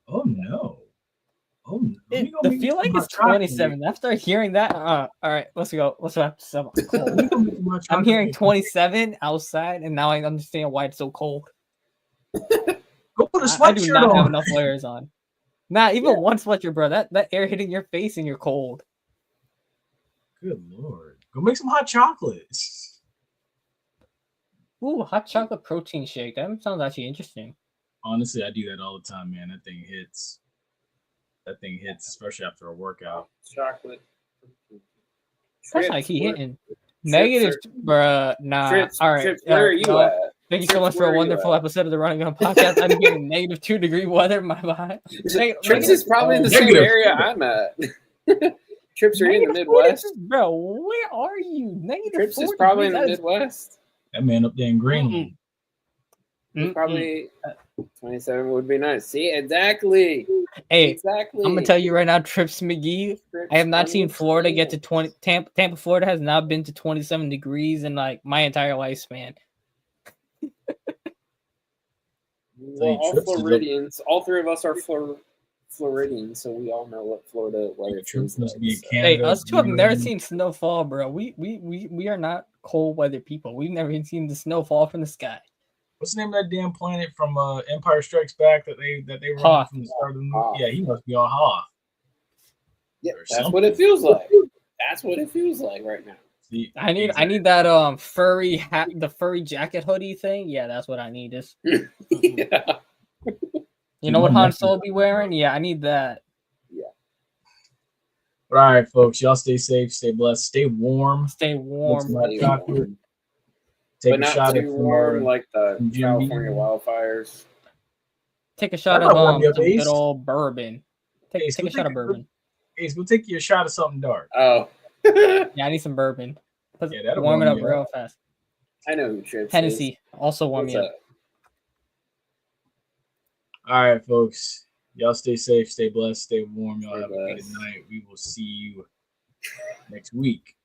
Oh no. Oh, let me go The make feel some like hot it's chocolate. 27. After hearing that, all right, let's go. Let's wrap this up. I'm cold. Let me go make some hot I'm chocolate. hearing 27 outside, and now I understand why it's so cold. Go put a I do sweatshirt not have on. enough layers on. Not even one sweatshirt, bro. That air hitting your face and you're cold. Good lord. Go make some hot chocolate. Ooh, hot chocolate protein shake. That sounds actually interesting. Honestly, I do that all the time, man. That thing hits. That thing hits, especially after a workout. Chocolate. That's like he hitting. Negative, bruh. Nah. Trips, All right. Trips, where are you no. at? Thank you so Trips, much for where a are you wonderful at? episode of the Running Gun Podcast. I'm getting negative 2 degree weather. My behind. Trips is probably in the same Negative. area I'm at. Trips, are you in the Negative 40 Midwest? Bro, where are you? Negative Trips 40 is probably in the degrees. Midwest. That man up there in Greenland. Probably 27 would be nice. See, exactly. Hey, Exactly. I'm gonna tell you right now, Trips McGee. Trips, I have not seen Florida get to understand. 20. Tampa, Florida has not been to 27 degrees in like my entire lifespan. Well, all Trips is up- Floridians. All three of us are Floridians, so we all know what Florida weather Trips feels must like. be in so. Hey, Canada. us two have never Greenland. seen snowfall, bro. We are not cold weather people. We've never even seen the snow fall from the sky. What's the name of that damn planet from Empire Strikes Back that they were on Hoth. from the start of the movie? Hoth. Yeah, he must be on Hoth. Yeah, Or that's something. what it feels like. That's what it feels like right now. See, I need that furry hat, the furry jacket hoodie thing. Yeah, that's what I need. Is Yeah. you know what Han Solo be wearing? Yeah, I need that. But all right, folks, y'all stay safe, stay blessed, stay warm. Stay Make warm. some hot Stay chocolate. warm. Take But a not shot too at some warm like the some Jim California Beam. wildfires. Take a shot That of might warm you up, some Ace. good old bourbon. Ace, Take go a shot of bourbon. Ace, go take you a shot of something dark. Oh. Yeah, I need some bourbon. Yeah, that'll Warm it warm up you real up. fast. I know who Trips is. Hennessy also warm What's me up. up? All right, folks. Y'all stay safe, stay blessed, stay warm. Y'all Stay have a good blessed. night. We will see you next week.